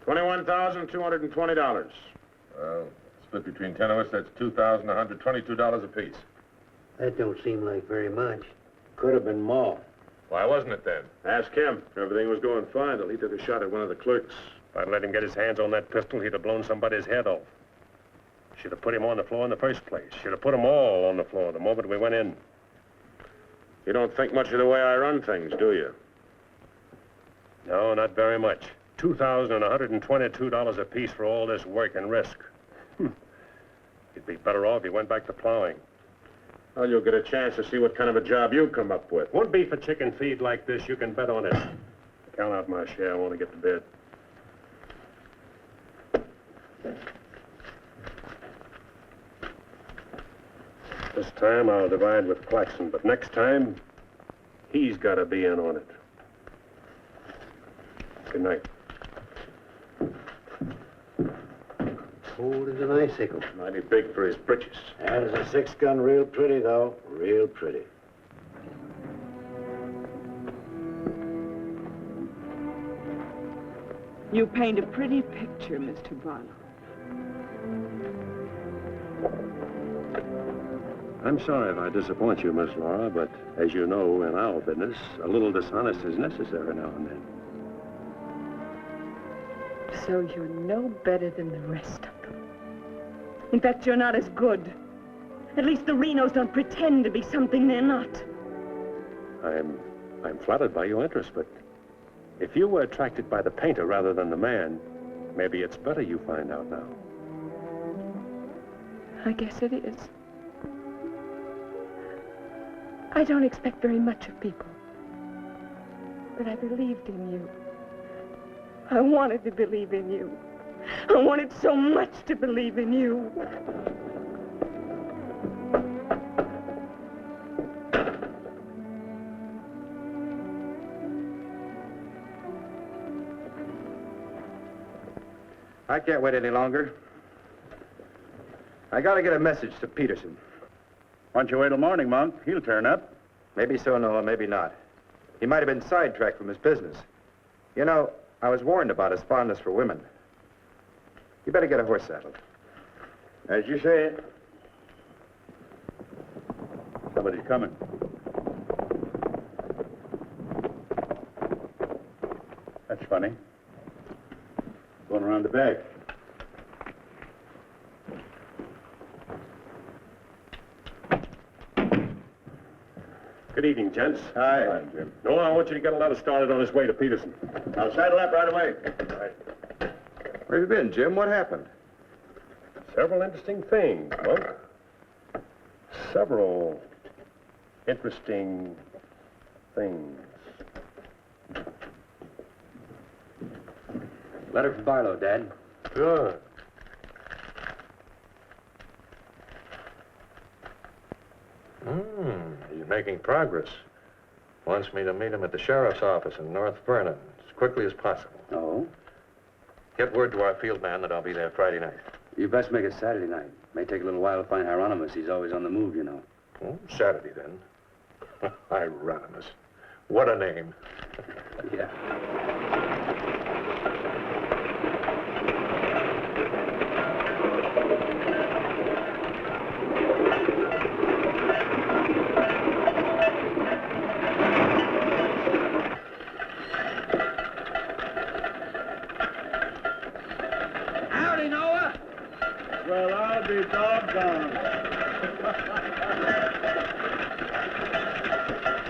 $21,220. Well, split between 10 of us, that's $2,122 apiece. That don't seem like very much. Could have been more. Why wasn't it then? Ask him. Everything was going fine till he took a shot at one of the clerks. If I'd let him get his hands on that pistol, he'd have blown somebody's head off. Should have put him on the floor in the first place. Should have put them all on the floor the moment we went in. You don't think much of the way I run things, do you? No, not very much. $2,122 apiece for all this work and risk. You'd be better off if you went back to plowing. Well, you'll get a chance to see what kind of a job you come up with. One beef a chicken feed like this, you can bet on it. Count out my share. I want to get to bed. This time I'll divide with Claxon, but next time, he's got to be in on it. Good night. Cold as an icicle. Mighty big for his britches. That is a 6-gun, real pretty, though. Real pretty. You paint a pretty picture, Mr. Barlow. I'm sorry if I disappoint you, Miss Laura, but as you know, in our business, a little dishonest is necessary now and then. So you're no better than the rest of them. In fact, you're not as good. At least the Renos don't pretend to be something they're not. I'm flattered by your interest, but if you were attracted by the painter rather than the man, maybe it's better you find out now. I guess it is. I don't expect very much of people. But I believed in you. I wanted to believe in you. I wanted so much to believe in you. I can't wait any longer. I gotta get a message to Peterson. Why don't you wait till morning, Monk? He'll turn up. Maybe so, Noah, maybe not. He might have been sidetracked from his business. You know, I was warned about his fondness for women. You better get a horse saddled. As you say it. Somebody's coming. That's funny. Going around the back. Good evening, gents. Hi. Hi, Jim. No, I want you to get a letter started on his way to Peterson. I'll saddle up right away. Right. Where have you been, Jim? What happened? Several interesting things, Monk. Several interesting things. Letter from Barlow, Dad. Good. He's making progress. Wants me to meet him at the sheriff's office in North Vernon as quickly as possible. Oh? Get word to our field man that I'll be there Friday night. You best make it Saturday night. May take a little while to find Hieronymus. He's always on the move, you know. Oh, Saturday, then. Hieronymus. What a name. Yeah. Howdy, Noah. Well, I'll be doggone.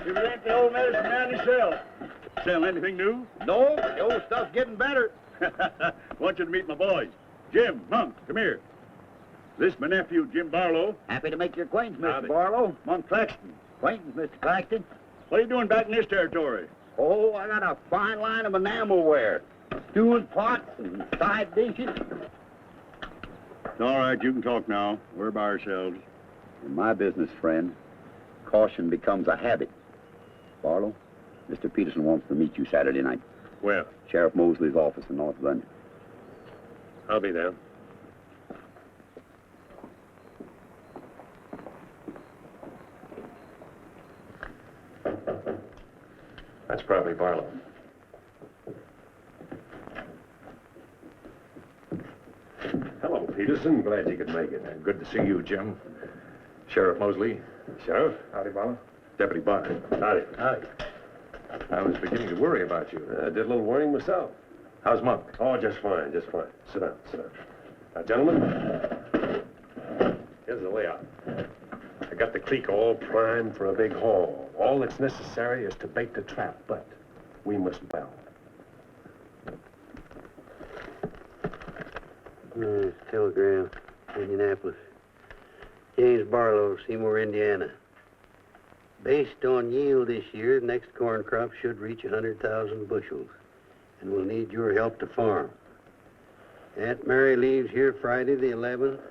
If it sell? Sell anything new? No, the old stuff's getting better. Want you to meet my boys. Jim, Monk, come here. This my nephew, Jim Barlow. Happy to make your acquaintance, Mr. Howdy. Barlow. Monk Claxton. Acquaintance, Mr. Claxton. What are you doing back in this territory? Oh, I got a fine line of enamelware. Stewing pots and side dishes. All right, you can talk now. We're by ourselves. In my business, friend, caution becomes a habit. Barlow, Mr. Peterson wants to meet you Saturday night. Where? Sheriff Mosley's office in North London. I'll be there. That's probably Barlow. Hello, Peterson. Glad you could make it. Good to see you, Jim. Sheriff Mosley. Sheriff? Howdy, Barlow. Deputy Barker. Howdy. Howdy. I was beginning to worry about you. I did a little worrying myself. How's Monk? Oh, just fine, just fine. Sit down, sit down. Now, gentlemen, here's the layout. I got the creek all primed for a big haul. All that's necessary is to bait the trap, but we must well. Telegram, Indianapolis. James Barlow, Seymour, Indiana. Based on yield this year, the next corn crop should reach 100,000 bushels, and we'll need your help to farm. Aunt Mary leaves here Friday the 11th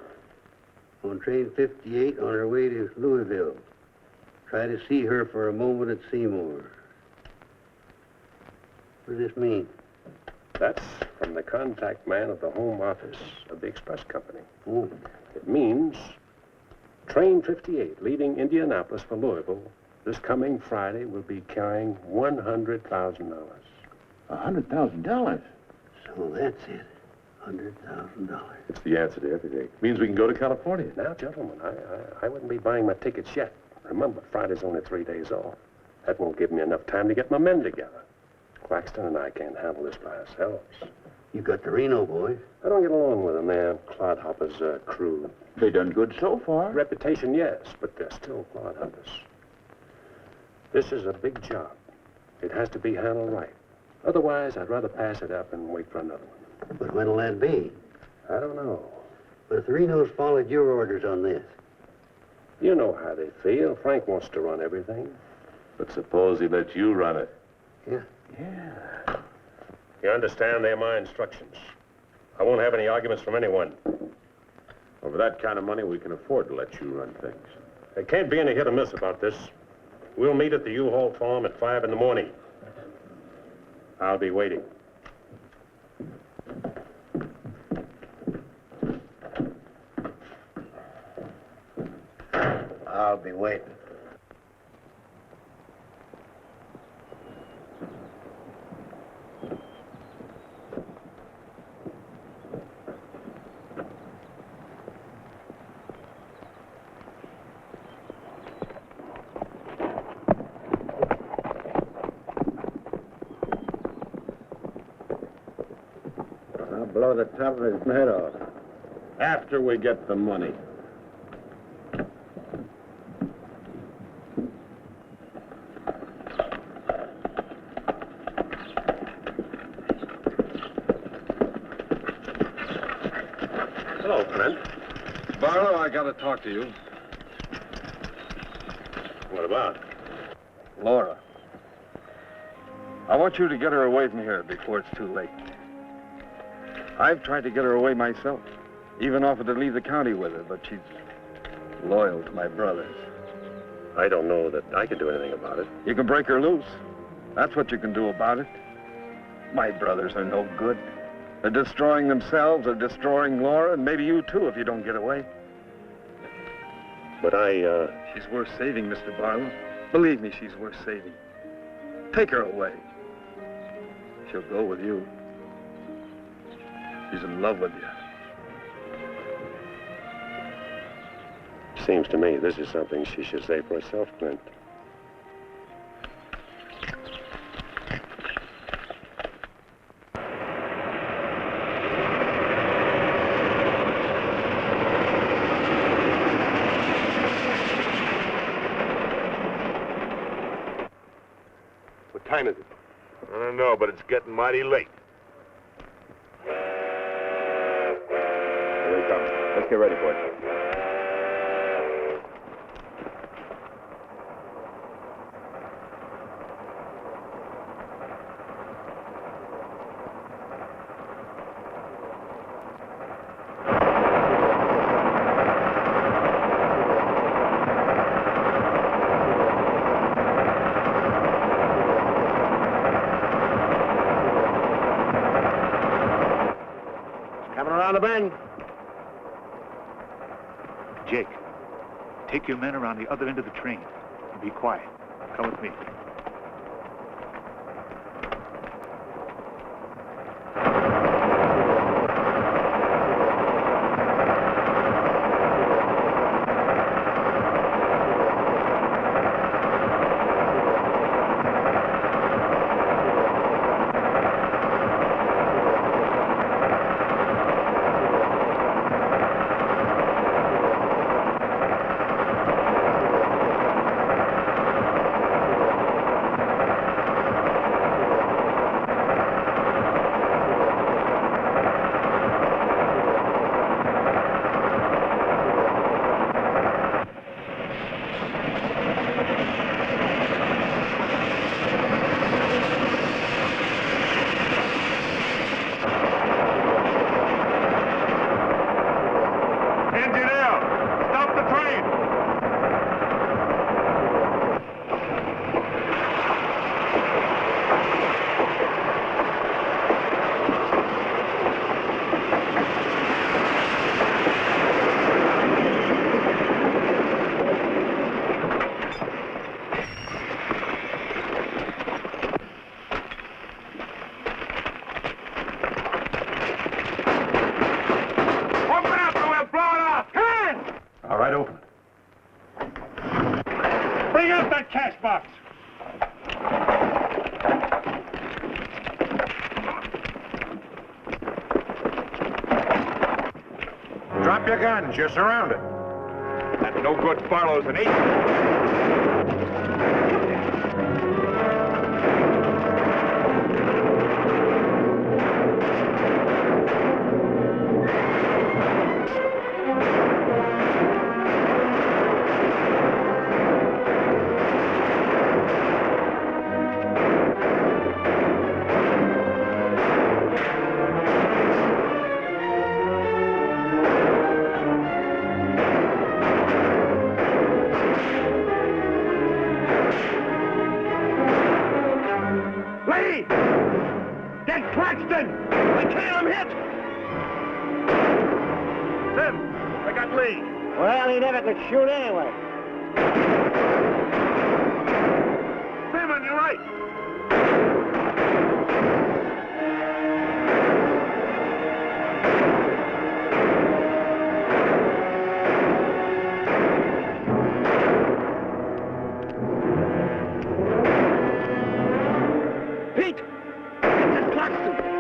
on train 58 on her way to Louisville. Try to see her for a moment at Seymour. What does this mean? That's from the contact man at the home office of the express company. Oh. It means train 58 leaving Indianapolis for Louisville this coming Friday will be carrying $100,000. $100,000? So that's it. $100,000. It's the answer to everything. Means we can go to California. Now, gentlemen, I wouldn't be buying my tickets yet. Remember, Friday's only 3 days off. That won't give me enough time to get my men together. Claxton and I can't handle this by ourselves. You got the Reno boys. I don't get along with them. They're clodhoppers, crude. They done good so far. Reputation, yes, but they're still clodhoppers. This is a big job. It has to be handled right. Otherwise, I'd rather pass it up and wait for another one. But when'll that be? I don't know. But if the Renos followed your orders on this. You know how they feel. Frank wants to run everything. But suppose he lets you run it. Yeah. Yeah. You understand? They're my instructions. I won't have any arguments from anyone. Over that kind of money, we can afford to let you run things. There can't be any hit or miss about this. We'll meet at the U-Haul farm at 5 in the morning. I'll be waiting. I'll be waiting. I'll blow the top of his head off. After we get the money. Hello, friend. Barlow, I gotta talk to you. What about? Laura. I want you to get her away from here before it's too late. I've tried to get her away myself. Even offered to leave the county with her, but she's loyal to my brothers. I don't know that I can do anything about it. You can break her loose. That's what you can do about it. My brothers are no good. They're destroying themselves, they're destroying Laura, and maybe you too if you don't get away. But She's worth saving, Mr. Barlow. Believe me, she's worth saving. Take her away. She'll go with you. She's in love with you. Seems to me this is something she should say for herself, Clint. What don't know, but it's getting mighty late. Here he comes. Let's get ready, boys. Coming around the bend. Jake, take your men around the other end of the train and be quiet. Come with me. Drop your guns. You're surrounded. That no good Barlow's an agent. Well, he never could shoot anyway. Sam, on your right. Pete! It's Claxton!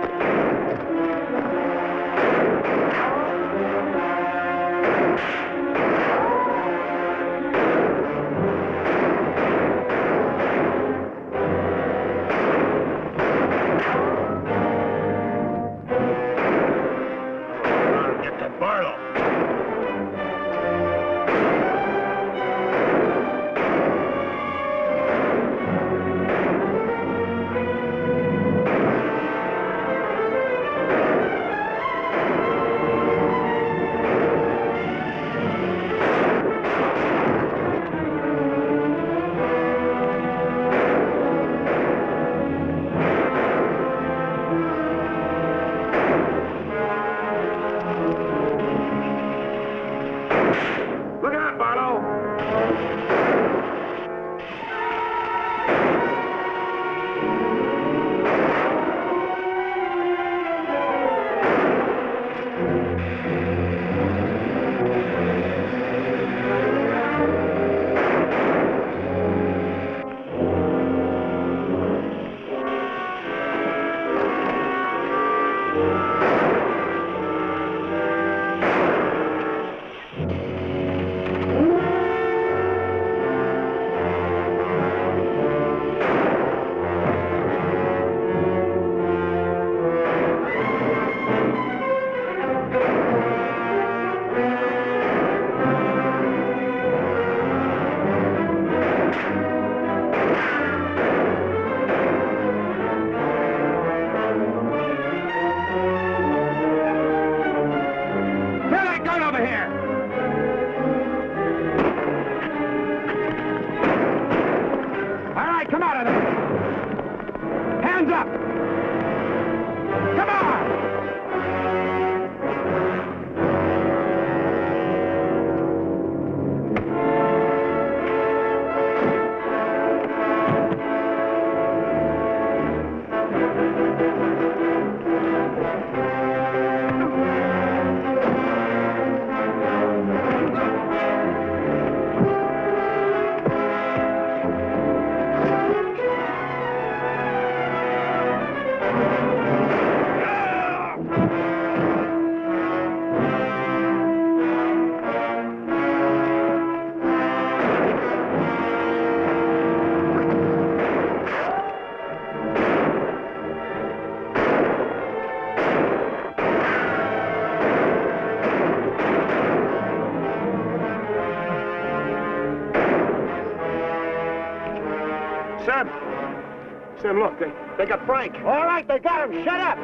Sam, look, they got Frank. All right, they got him. Shut up.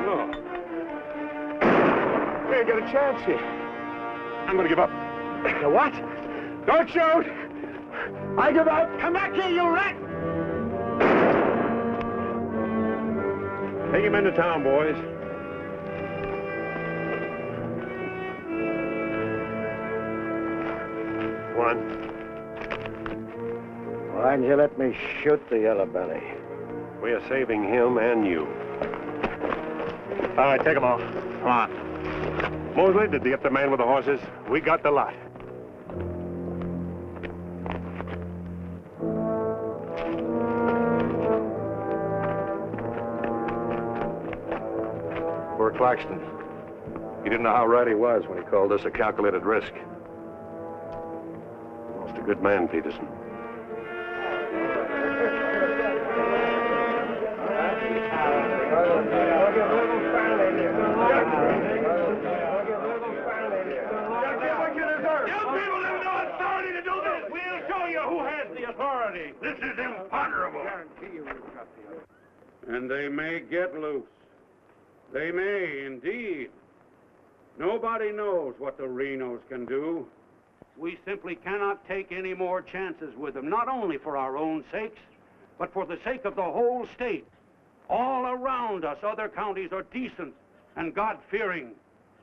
No. We ain't got a chance here. I'm gonna give up. You what? Don't shoot! I give up. Come back here, you rat. Take him into town, boys. One. Why didn't you let me shoot the yellow belly? We are saving him and you. All right, take them off. Come on. Mosley, did you get the man with the horses? We got the lot. Poor Claxton. He didn't know how right he was when he called this a calculated risk. Lost a good man, Peterson. This is imponderable. And they may get loose. They may, indeed. Nobody knows what the Renos can do. We simply cannot take any more chances with them, not only for our own sakes, but for the sake of the whole state. All around us, other counties are decent and God-fearing,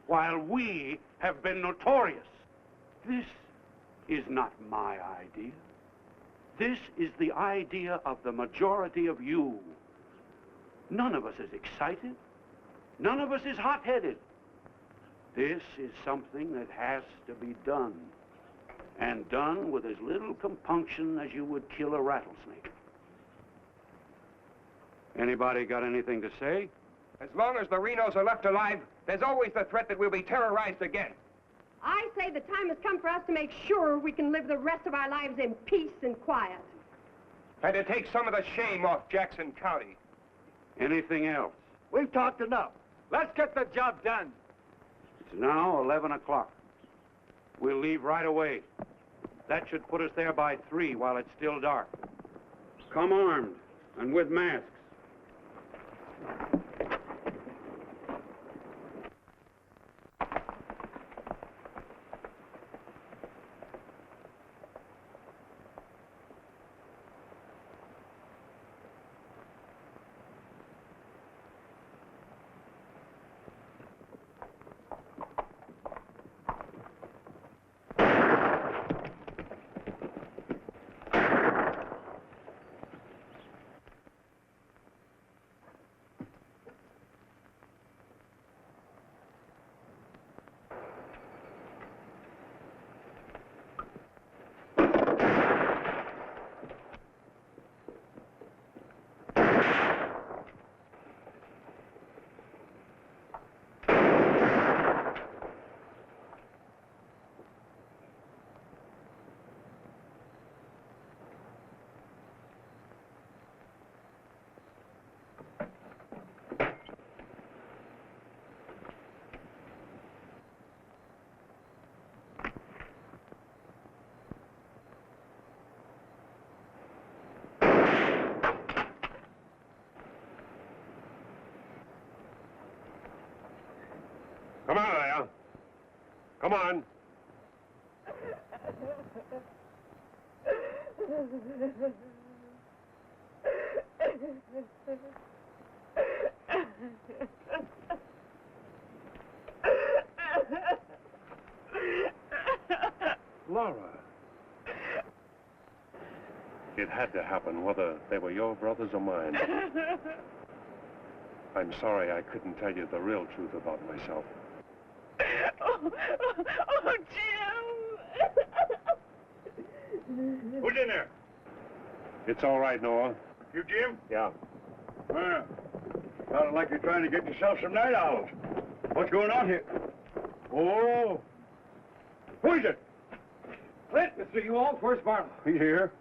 while we have been notorious. This is not my idea. This is the idea of the majority of you. None of us is excited. None of us is hot-headed. This is something that has to be done, and done with as little compunction as you would kill a rattlesnake. Anybody got anything to say? As long as the Renos are left alive, there's always the threat that we'll be terrorized again. I say the time has come for us to make sure we can live the rest of our lives in peace and quiet. And to take some of the shame off Jackson County. Anything else? We've talked enough. Let's get the job done. It's now 11 o'clock. We'll leave right away. That should put us there by 3 while it's still dark. Come armed and with masks. Come on, Al. Come on. Laura. It had to happen, whether they were your brothers or mine. I'm sorry I couldn't tell you the real truth about myself. Oh, Jim! Who's in there? It's all right, Noah. You, Jim? Yeah. Well, sounded like you're trying to get yourself some night owls. What's going on here? Oh. Who is it? Clint, Mr. Ewald, where's Barlow? He here.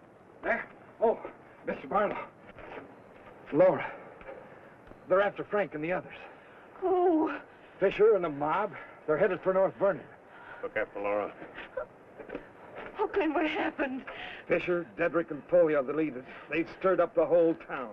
There? Oh, Mr. Barlow. Laura. They're after Frank and the others. Oh. Fisher and the mob. They're headed for North Vernon. Look after Laura. Oh, Clint, what happened? Fisher, Dedrick, and Foley are the leaders. They've stirred up the whole town.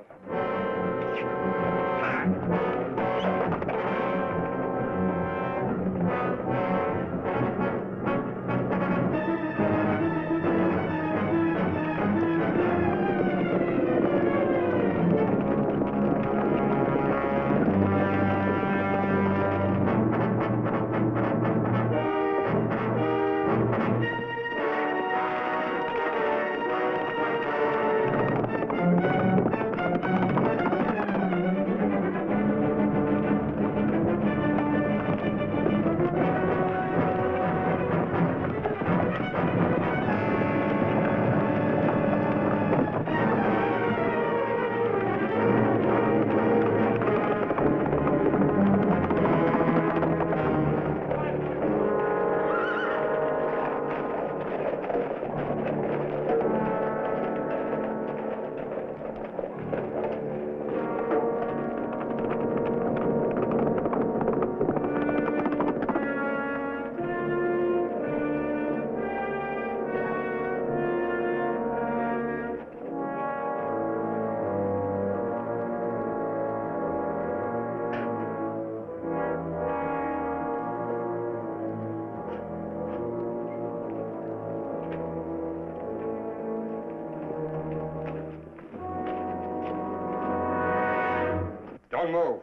Don't move.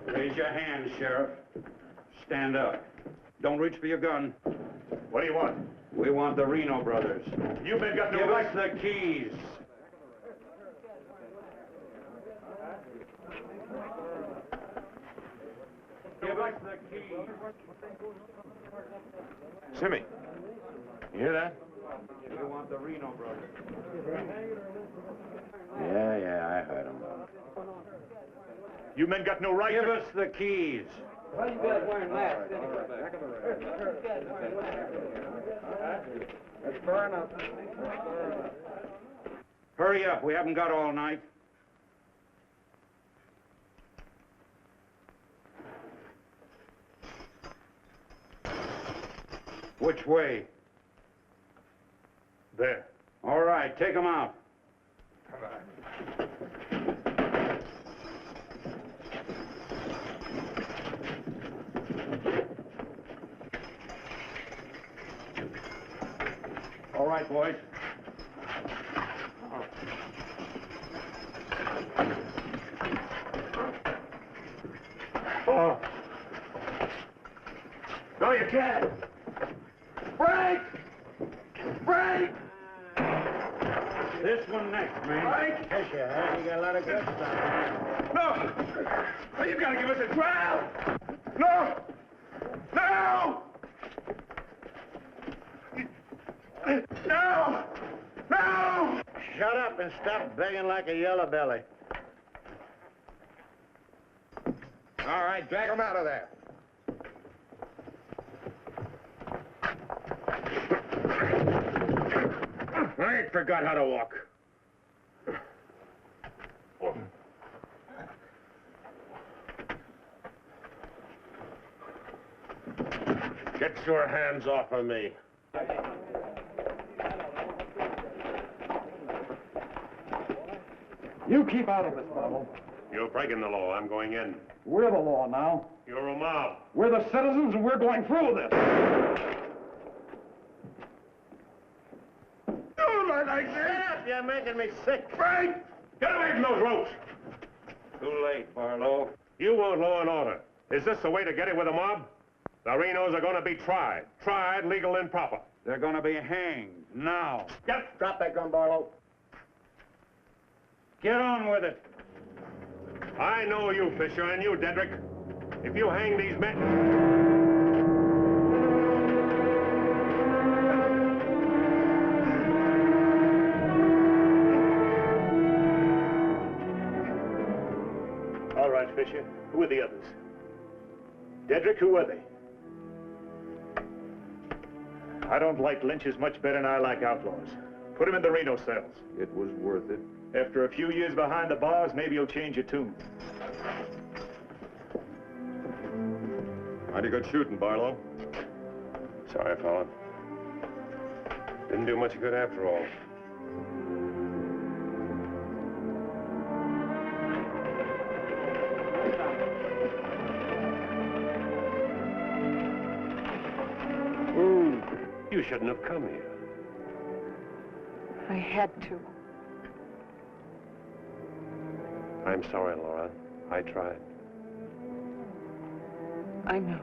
Raise your hands, Sheriff. Stand up. Don't reach for your gun. What do you want? We want the Reno Brothers. You men got no Give right. us the keys. Give us the keys. Simmy, you hear that? We want the Reno Brothers. Yeah, I heard him. You men got no right. Give us the keys. Why you guys wearing masks anyway? That's far enough. Hurry up. We haven't got all night. Which way? There. All right, take them out. All right, boys. Oh. No, you can't. Frank! Frank! This one next, man. Frank! Fisher, huh? You got a lot of guts on No! No, you gotta give us a trial! No! No! No! No! Shut up and stop begging like a yellow belly. All right, drag him out of there. I ain't forgot how to walk. Get your hands off of me. You keep out of this, Barlow. You're breaking the law. I'm going in. We're the law now. You're a mob. We're the citizens, and we're going through with this. You look like this. You're making me sick. Frank! Get away from those ropes! Too late, Barlow. You want law and order. Is this the way to get it with a mob? The Renos are going to be tried. Tried, legal, and proper. They're going to be hanged now. Yep. Drop that gun, Barlow. Get on with it. I know you, Fisher, and you, Dedrick. If you hang these men... All right, Fisher. Who are the others? Dedrick, who are they? I don't like lynches much better than I like outlaws. Put him in the Reno cells. It was worth it. After a few years behind the bars, maybe you'll change your tune. Mighty good shooting, Barlow. Sorry, fella. Didn't do much good after all. You shouldn't have come here. I had to. I'm sorry, Laura. I tried. I know.